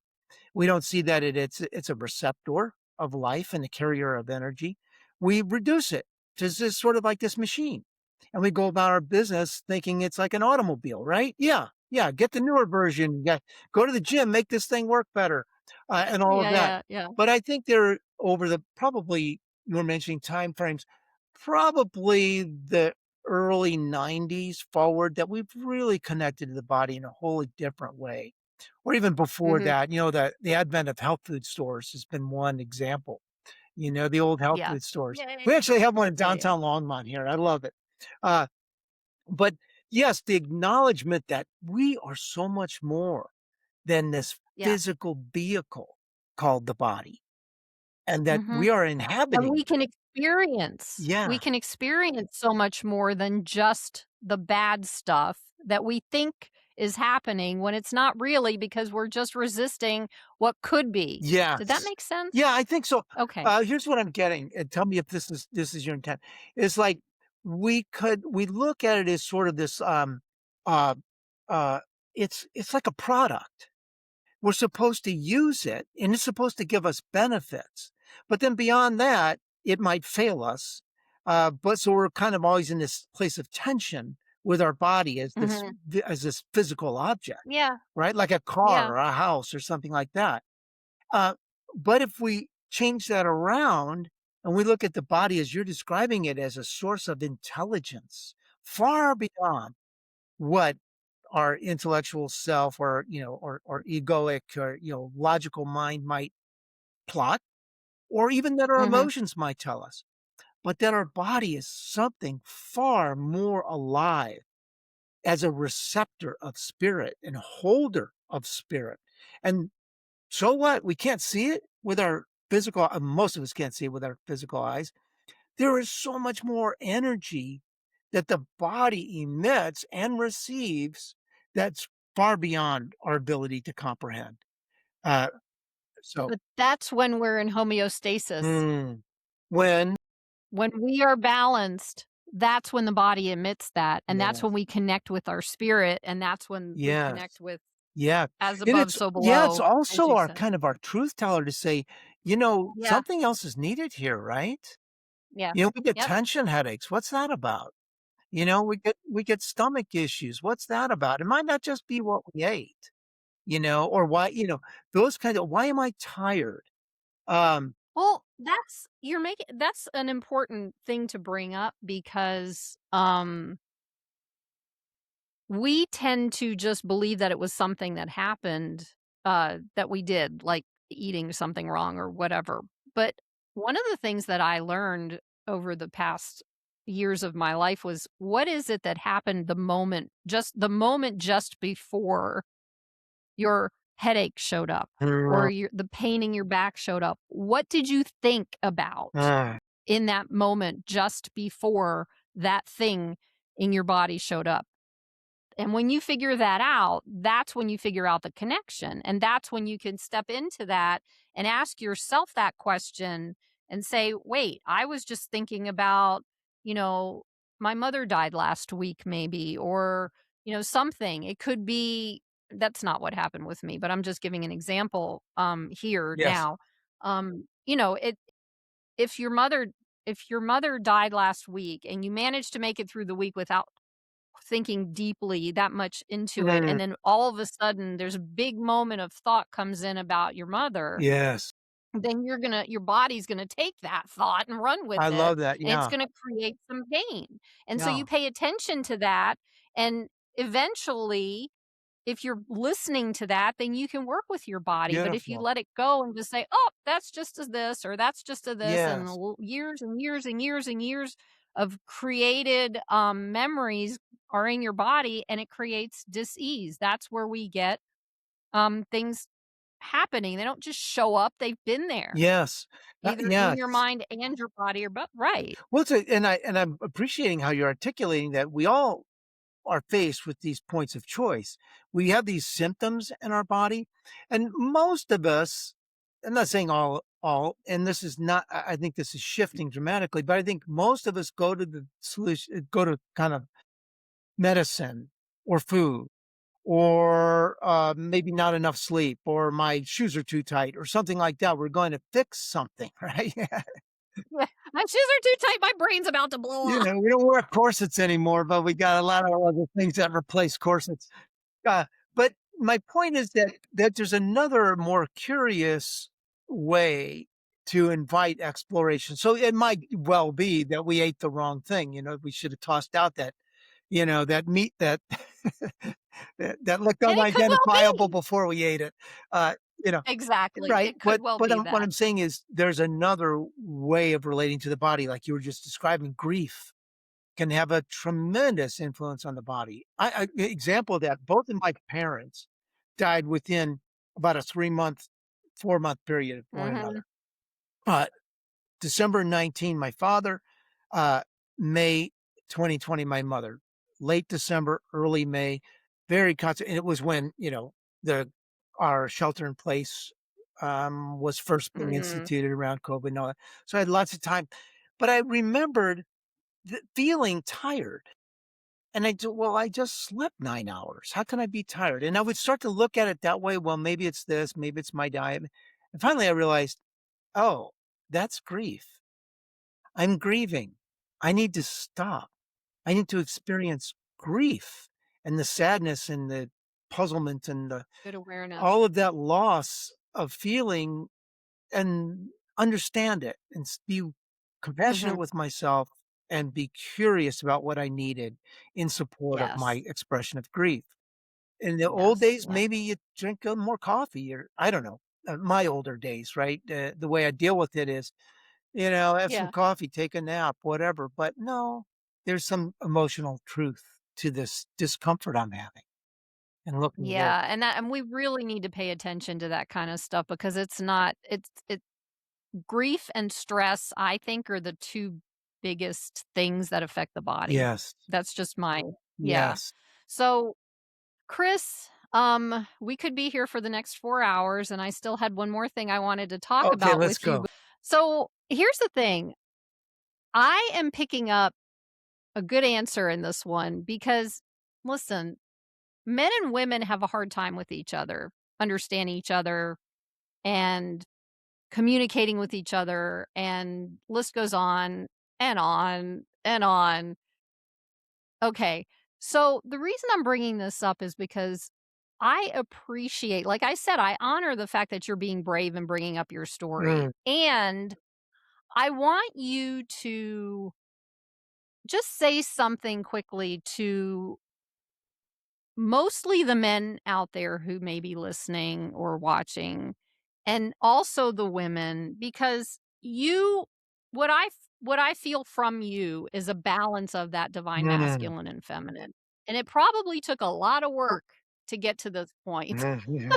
We don't see that it's a receptor of life and a carrier of energy. We reduce it to just sort of like this machine. And we go about our business thinking it's like an automobile, right? Yeah. Yeah. Get the newer version. Yeah. Go to the gym, make this thing work better, and all of Yeah, that. yeah, yeah. But I think there, over the, probably, you were mentioning time frames, probably the early 90s forward, that we've really connected to the body in a wholly different way. Or even before Mhm. that, the advent of health food stores has been one example. The old health Yeah. food stores. Yeah, yeah, We actually have one in yeah, yeah. downtown Longmont here. I love it. Uh, but yes, the acknowledgement that we are so much more than this Yeah. physical vehicle called the body, and that Mhm. we are And inhabiting. we Yeah. can experience so much more than just the bad stuff that we think is happening when it's not really because we're just resisting what could be. Did that Yes. make sense? Yeah, I think so. Okay. Here's what I'm getting, and tell me if this is your intent. It's like we look at it as sort of this, uh, uh, it's like a product. We're supposed to use it, and it's supposed to give us benefits, but then beyond that, it might fail us. But so we're kind of always in this place of tension with our body Mhm. as this physical object, Yeah. right? Like a car Yeah. or a house or something like that. Uh, but if we change that around and we look at the body as you're describing it, as a source of intelligence far beyond what our intellectual self, or or egoic, or logical mind might plot, or even that our Mhm. emotions might tell us, but that our body is something far more alive, as a receptor of spirit and holder of spirit. And so what? We can't see it with our physical, most of us can't see it with our physical eyes. There is so much more energy that the body emits and receives that's far beyond our ability to comprehend. Uh, so, But that's when we're in homeostasis. mm, when When we are balanced, that's when the body emits that, and that's when yes, we connect with our spirit, and that's when we yes, connect with yeah, as and above, so it's below, as also you our said. kind of our truth teller to say, Yeah. something else is needed here, right? Yeah. We get Yep. tension headaches. What's that about? We get stomach issues. What's that about? It might not just be what we ate, or why, those kind of, why am I tired? Um, Well, that's an important thing to bring up because, we tend to just believe that it was something that happened, that we did, like eating something wrong or whatever. But one of the things that I learned over the past years of my life was, what is it that happened the moment just before your headache showed up or Mm, the pain in your back showed up? What did you think about ah, in that moment just before that thing in your body showed up? And when you figure that out, that's when you figure out the connection. And that's when you can step into that and ask yourself that question and say, wait, I was just thinking about, you know, my mother died last week, maybe, or, something. It could be that's not what happened with me, but I'm just giving an example here yes. now. It if your mother if your mother died last week and you managed to make it through the week without thinking deeply that much into it, Mm, and then all of a sudden there's a big moment of thought comes in about your mother, yes. then your body's gonna take that thought and run with I it, love that. and it's Yeah. gonna create some pain, and so you Yeah. pay attention to that, and eventually, if you're listening to that, then you can work with your body, but if you Beautiful. let it go and just say, "Oh, that's just as this," or "That's just a this," and Yes. years and years and years and years of created, memories are in your body, and it creates dis-ease. That's where we get, things happening. They don't just show up, they've been there, Yes. either in your Yes. mind and your body or both. Right. Well, and I'm appreciating how you're articulating that we all are faced with these points of choice. We have these symptoms in our body, and most of us, I'm not saying all, and this is not, I think this is shifting dramatically, but I think most of us go to the solution, go to kind of medicine or food or maybe not enough sleep or my shoes are too tight or something like that. We're going to fix something, right? Yeah. My shoes are too tight, my brain's about to blow You up. know, we don't wear corsets anymore, but we got a lot of other things that replace corsets. Uh, but my point is that there's another more curious way to invite exploration. So it might well be that we ate the wrong thing. You know, we should have tossed out that, that meat that that looked And it could well unidentifiable be. before we ate it. Uh, you know, Exactly, right? it could But well but be what that. I'm saying is there's another way of relating to the body, like you were just describing. Grief can have a tremendous influence on the body. Example of that, both of my parents died within about a 3-month, 4-month period of one Mhm. another. Uh, December 19, my father, uh, May 2020, my mother. Late December, early May, very constant. And it was when, the our shelter in place was first being Mhm. instituted around COVID and all that. So I had lots of time. But I remembered feeling tired. And I just slept 9 hours. How can I be tired? And I would start to look at it that way. Well, maybe it's this, maybe it's my diet. And finally I realized, oh, that's grief. I'm grieving. I need to stop. I need to experience grief and the sadness and the puzzlement and Good awareness. all of that loss of feeling and understand it and be compassionate Mhm. with myself and be curious about what I needed in support of my Yes. expression of grief. In the old Yes, days, yeah. maybe you drink more coffee or I don't know. My older days, right? The way I deal with it is, have some Yeah. coffee, take a nap, whatever. But no, there's some emotional truth to this discomfort I'm having and looking there. Yeah, and we really need to pay attention to that kinda stuff because it's not it grief and stress, I think, are the 2 biggest things that affect the body. Yes. That's just my yeah. Yes. So, Chris, we could be here for the next 4 hours, and I still had one more thing I wanted to talk Okay, about let's with you. go. So, here's the thing, I am picking up a good answer in this one because, listen, men and women have a hard time with each other, understanding each other, and communicating with each other, and list goes on and on and on. Okay. So the reason I'm bringing this up is because I appreciate, like I said, I honor the fact that you're being brave and bringing up your story. Mm, And I want you to just say something quickly to mostly the men out there who may be listening or watching, and also the women, because what I what I feel from you is a balance of that divine Mm, masculine and feminine. And it probably took a lot of work to get to this point. yeah.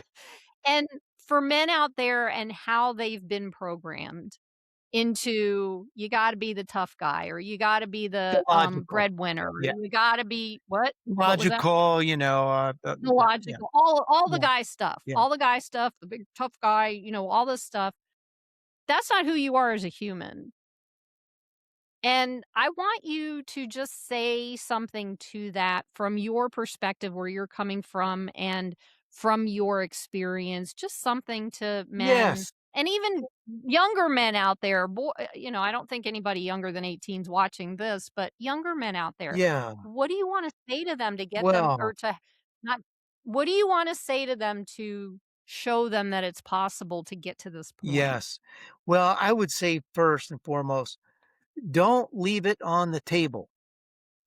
And for men out there and how they've been programmed into you gotta be the tough guy or you gotta be the, Illogical. breadwinner or Yeah. you gotta be what? What was that? Logical, The yeah, yeah, logical, all the yeah, guy stuff, yeah. all the guy stuff, the big tough guy, all this stuff. That's not who you are as a human. And I want you to just say something to that from your perspective, where you're coming from, and from your experience, just something to men Yes. and even younger men out there. I don't think anybody younger than 18 is watching this, but younger men out there, Yeah. what do you want to say to them to get them or Well, to not, what do you want to say to them to show them that it's possible to get to this point? yes. Well, I would say first and foremost, don't leave it on the table.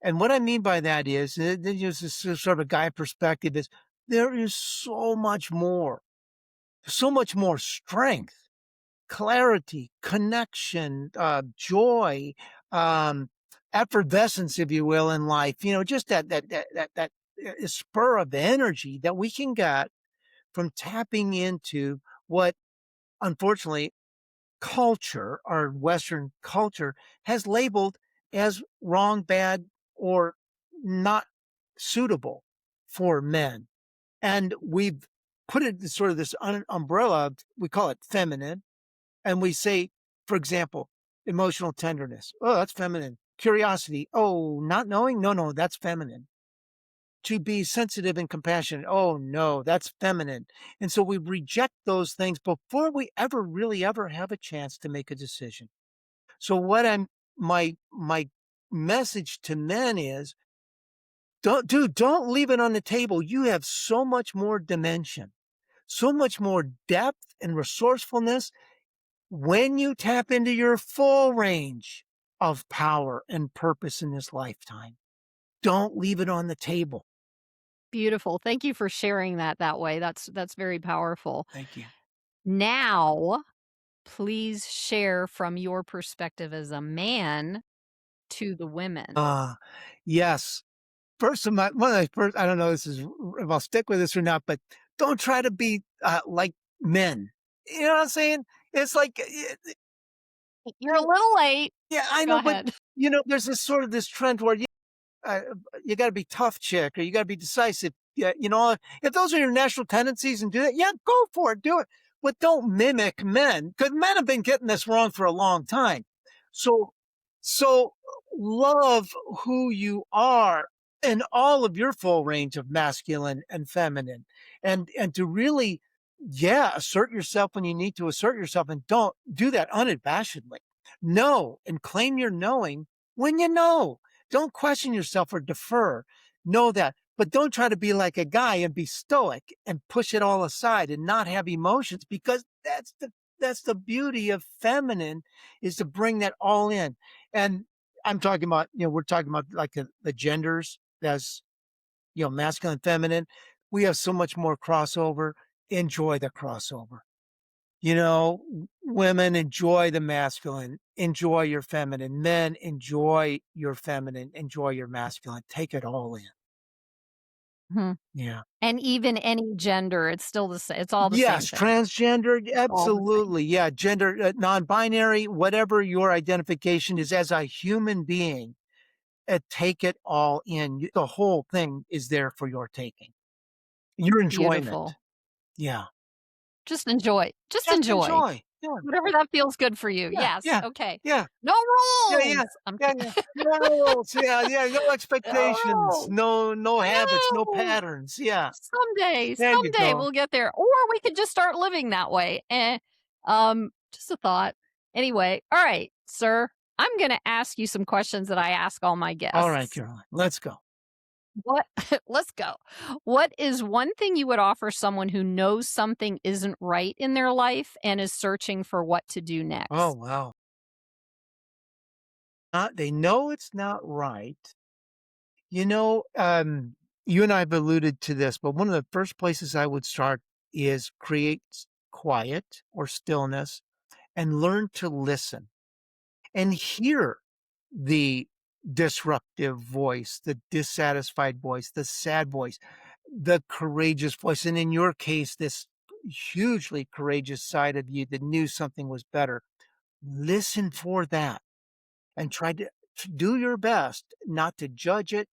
And what I mean by that is, just this is sort of a guy perspective is there is so much more strength, clarity, connection, joy, um, effervescence, if you will, in life. Just that spur of energy that we can get from tapping into what, unfortunately, our Western culture has labeled as wrong, bad, or not suitable for men. And we've put it in sort of this umbrella, we call it feminine. And we say, for example, emotional tenderness. Oh, that's feminine. Curiosity. Oh, not knowing. No, no, that's feminine. To be sensitive and compassionate. Oh, no, that's feminine. And so we reject those things before we ever really ever have a chance to make a decision. So my message to men is don't leave it on the table. You have so much more dimension, so much more depth and resourcefulness when you tap into your full range of power and purpose in this lifetime. Don't leave it on the table. Beautiful. Thank you for sharing that way. That's very powerful. Thank you. Now, please share from your perspective as a man to the women. Ah, yes. First of my one of the first, I don't know if I'll stick with this or not, but don't try to be like men. You know what I'm saying? It's like You're a little late. yeah, I Go know, but ahead. there's this trend where uh, you got to be tough chick or you got to be decisive. Yeah, if those are your natural tendencies and do that, yeah, go for it, do it. But don't mimic men because men have been getting this wrong for a long time. So, so love who you are in all of your full range of masculine and feminine, and to really, yeah, assert yourself when you need to assert yourself, and don't do that unabashedly. Know and claim your knowing when you know. Don't question yourself or defer. Know that. But don't try to be like a guy and be stoic and push it all aside and not have emotions because that's the beauty of feminine is to bring that all in. And I'm talking about, we're talking about like the genders as, masculine, feminine. We have so much more crossover. Enjoy the crossover. Women enjoy the masculine, enjoy your feminine. Men enjoy your feminine, enjoy your masculine. Take it all in. Mhm. Yeah. And even any gender, it's still the same. It's all the same Yes, thing. transgender, All the same. absolutely. Yeah, gender, non-binary, whatever your identification is as a human being, take it all in. The whole thing is there for your taking. Your enjoyment. Beautiful. Yeah. Just enjoy. Just Just enjoy. enjoy. Yeah. Whatever that feels good for you. Yeah. Yes. Yeah. Okay. Yeah. No Yeah, yeah. rules. I'm Yeah, kidding. yeah. No rules. Yeah, yeah. No No expectations. rules. No habits, no No. patterns. Yeah. There you Someday go. we'll get there, or we could just start living that way. Just a thought. Anyway, all right, sir. I'm going to ask you some questions that I ask all my All right, guests. Caroline. Let's go. What? Let's go. What is one thing you would offer someone who knows something isn't right in their life and is searching for what to do Oh, next? wow. They know it's not right. You know, you and I have alluded to this, but one of the first places I would start is create quiet or stillness and learn to listen. and hear the disruptive voice, the dissatisfied voice, the sad voice, the courageous voice, and in your case, this hugely courageous side of you that knew something was better. Listen for that and try to do your best not to judge it,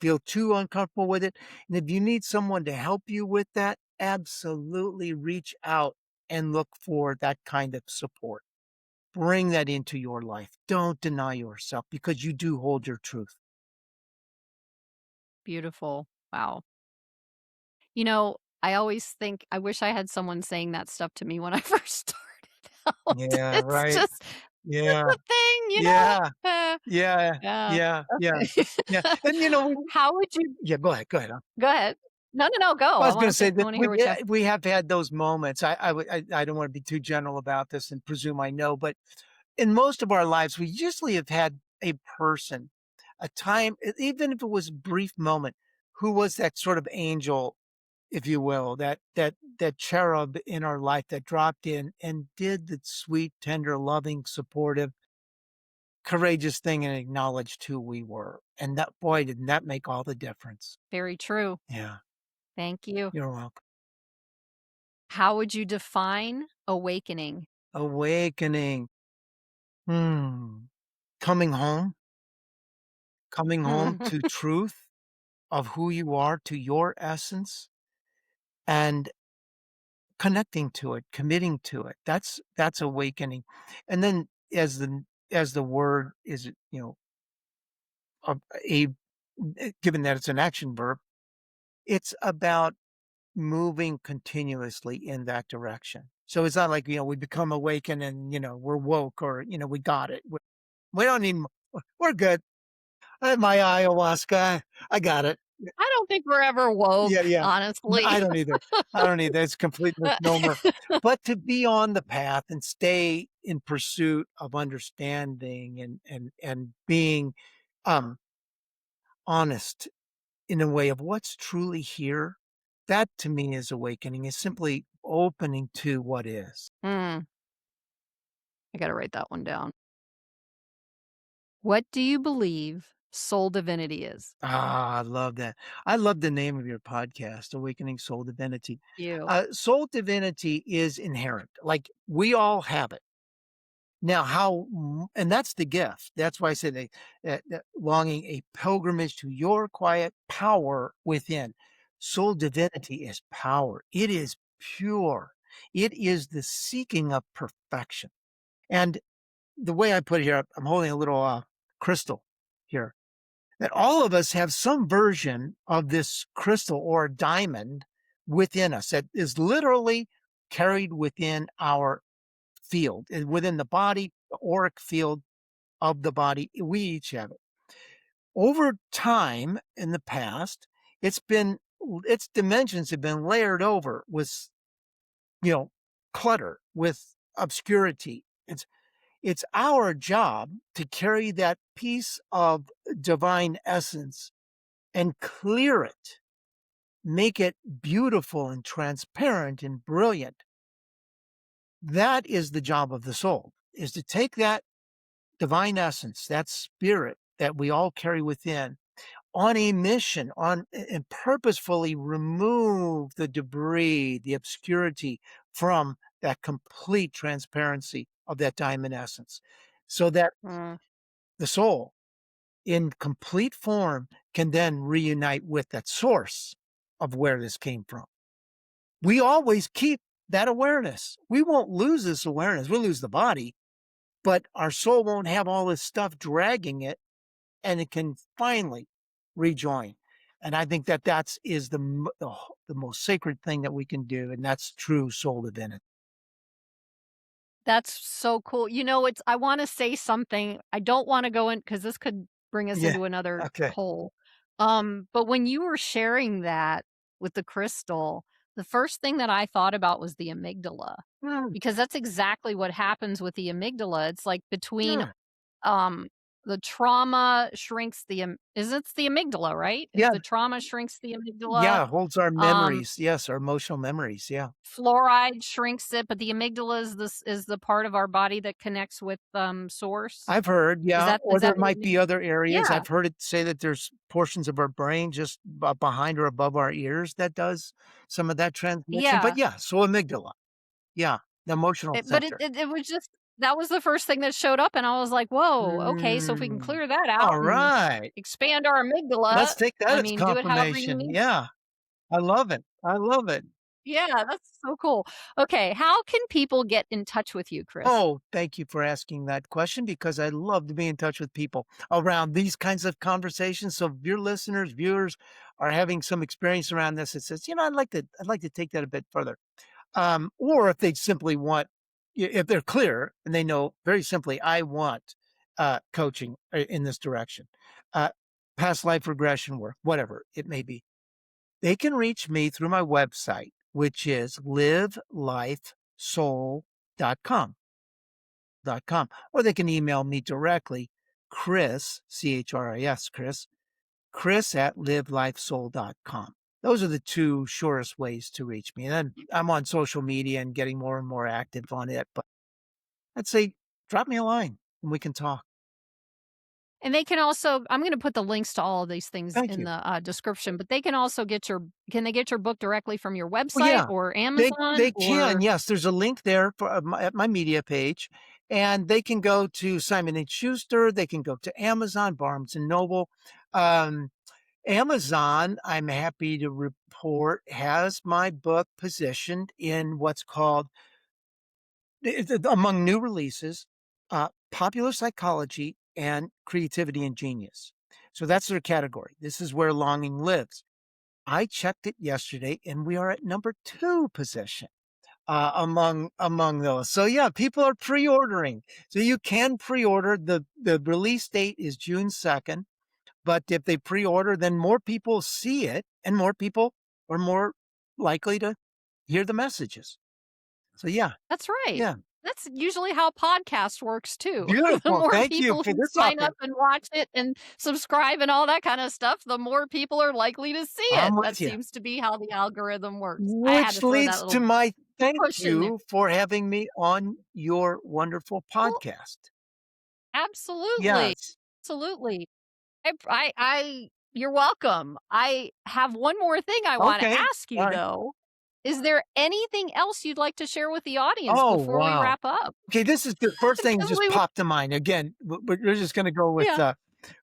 feel too uncomfortable with it. And if you need someone to help you with that, absolutely reach out and look for that kind of support. Bring that into your life. Don't deny yourself because you do hold your truth. Beautiful. Wow. I always think I wish I had someone saying that stuff to me when I first started out. Yeah, It's right. just Yeah. a thing, Yeah. Yeah. Yeah. Yeah. Yeah. Okay. Yeah. And How would you yeah, go ahead. Go ahead. go ahead. No, no, no, go. Well, I I was gonna wanna say I that wanna hear what you have. we have had those moments. I don't wanna be too general about this and presume I know, but in most of our lives, we usually have had a person, a time, even if it was a brief moment, who was that sort of angel, if you will, that cherub in our life that dropped in and did the sweet, tender, loving, supportive, courageous thing and acknowledged who we were. And that boy, didn't that make all the difference. Very true. Yeah. Thank you. You're welcome. How would you define awakening? Awakening. Hmm. Coming home, coming home to truth of who you are, to your essence, and connecting to it, committing to it. That's awakening. And then as the word is, a, a given that it's an action verb, it's about moving continuously in that direction. So it's not like, we become awakened and, we're woke or, we got it. We don't need, we're good. I have my ayahuasca. I got it. I don't think we're ever Yeah, woke, yeah. I honestly. don't either. I don't either. It's a complete misnomer. But to be on the path and stay in pursuit of understanding and being um honest in a way of what's truly here, that to me is awakening, is simply opening to what is. Mm, I gotta write that one down. What do you believe soul divinity is? Ah, I love that. I love the name of your podcast, Awakening Soul Divinity. You. Soul divinity is inherent. Like we all have it. Now, and that's the gift. That's why I said that longing a pilgrimage to your quiet power within. Soul divinity is power. It is pure. It is the seeking of perfection. And the way I put it here, I'm holding a little crystal here, that all of us have some version of this crystal or diamond within us that is literally carried within our field, within the body, the auric field of the body. We each have it. Over time in the past, it's been its dimensions have been layered over with, you know, clutter, with obscurity. It's our job to carry that piece of divine essence and clear it, make it beautiful and transparent and brilliant. That is the job of the soul, is to take that divine essence, that spirit that we all carry within, on a mission, on and purposefully remove the debris, the obscurity from that complete transparency of that diamond essence, so that Mm, the soul in complete form can then reunite with that source of where this came from. We always keep that awareness. We won't lose this awareness. We'll lose the body, but our soul won't have all this stuff dragging it and it can finally rejoin. And I think that that's is the most sacred thing that we can do, and that's true soul divinity. that's so cool. It's I wanna say something. I don't wanna go in because this could bring us Yeah. into another Okay. hole. But when you were sharing that with the crystal, the first thing that I thought about was the amygdala, Mm, because that's exactly what happens with the amygdala. It's like between, yeah. the trauma shrinks is it's the amygdala, right? If Yeah, the trauma shrinks the amygdala, yeah, holds our um, memories. Yes, our emotional memories. Yeah. fluoride shrinks it, but the amygdala is the part of our body that connects with, source. I've heard, yeah, or Is there that what you might be mean? other areas. Yeah, I've heard it say that there's portions of our brain just behind or above our ears that does some of that transmission. But yeah. yeah, so amygdala. Yeah, the emotional But center. it was just that was the first thing that showed up, and I was like, "Whoa, okay, so if we can Mm. clear that out All and right. expand our Let's amygdala, take that I as mean, do it however you confirmation. need." Yeah, I love it. I love it. Yeah, that's so cool. Okay, how can people get in touch with you, Chris? Oh, thank you for asking that question because I love to be in touch with people around these kinds of conversations. So if your listeners, viewers are having some experience around this, it says, I'd like to take that a bit further. Or if they simply want, if they're clear and they know very simply, I want coaching in this direction, uh, past life regression work, whatever it may be, they can reach me through my website, which is livelifesoul.com. Or they can email me directly, Chris, Chris, Chris at livelifesoul.com. Those are the two surest ways to reach me. And then I'm on social media and getting more and more active on it. But I'd say drop me a line and we can talk. And they can also I'm gonna put the links to all of these things Thank in you. the, description, but they can also can they get your book directly from your Oh, website yeah. or They Amazon they can, or yes, there's a link there for, at my media page, and they can go to Simon& and Schuster, they can go to Amazon, Barnes& and Noble. Um, Amazon, I'm happy to report, has my book positioned in what's called, among new releases, popular psychology and creativity and genius. So that's their category. This is where longing lives. I checked it yesterday, and we are at number 2 position among those. So yeah, people are pre-ordering. So you can pre-order. The release date is June 2nd, but if they pre-order, then more people see it, and more people are more likely to hear the messages. So yeah, That's right. yeah, That's usually how podcast works too. The beautiful. more Thank you people for who this sign offer. up and watch it and subscribe and all that kinda stuff, the more people are likely to see it. I'm That with you. seems to be how the algorithm works. I had to Which throw that leads to little my thank push in there. you for having me on your wonderful Well, podcast. absolutely, Yes. absolutely. You're welcome. I have one more thing I wanna Okay. ask you, All right. though. Is there anything else you'd like to share with the audience Oh, before we wow. wrap up? Okay, this is the first thing that 'Cause just popped to mind. Again, we're just gonna go yeah,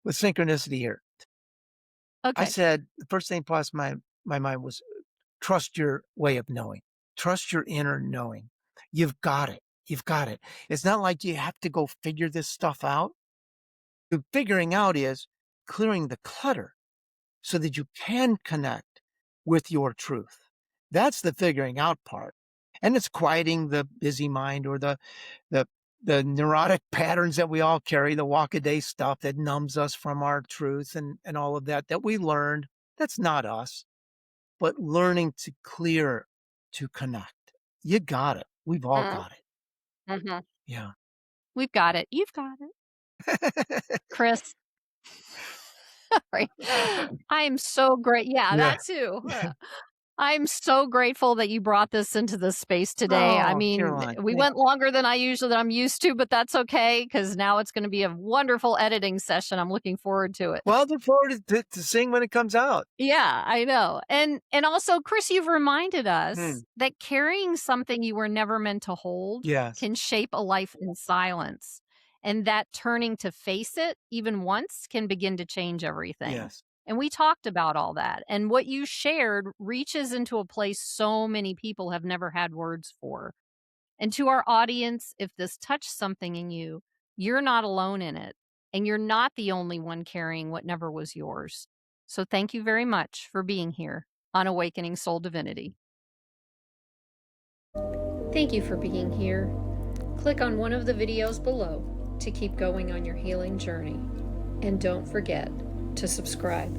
with synchronicity here. I okay. said the first thing crossed my mind was trust your way of knowing. Trust your inner knowing. You've got it. You've got it. It's not like you have to go figure this stuff out. The figuring out is clearing the clutter so that you can connect with your truth. That's the figuring out part. And it's quieting the busy mind or the the neurotic patterns that we all carry, the walk-a-day stuff that numbs us from our truth and all of that we learned. That's not us, but learning to clear, to connect. You got it. We've all Mm, got it. mhm. Yeah. We've got it. You've got it. Chris, right. I am so great yeah, Yeah. that too. I'm so grateful that you brought this into this space today. I Oh, mean, Caroline, we thank went longer than I'm used to, but that's okay because now it's gonna be a wonderful editing session. I'm looking forward to it. well, I look forward to seeing when it comes out. Yeah, I know. And also, Chris, you've reminded us Hmm. that carrying something you were never meant to hold Yes. can shape a life in silence, and that turning to face it even once can begin to change everything. Yes. And we talked about all that. And what you shared reaches into a place so many people have never had words for. And to our audience, if this touched something in you, you're not alone in it. And you're not the only one carrying what never was yours. So thank you very much for being here on Awakening Soul Divinity. Thank you for being here. Click on one of the videos below to keep going on your healing journey. And don't forget to subscribe.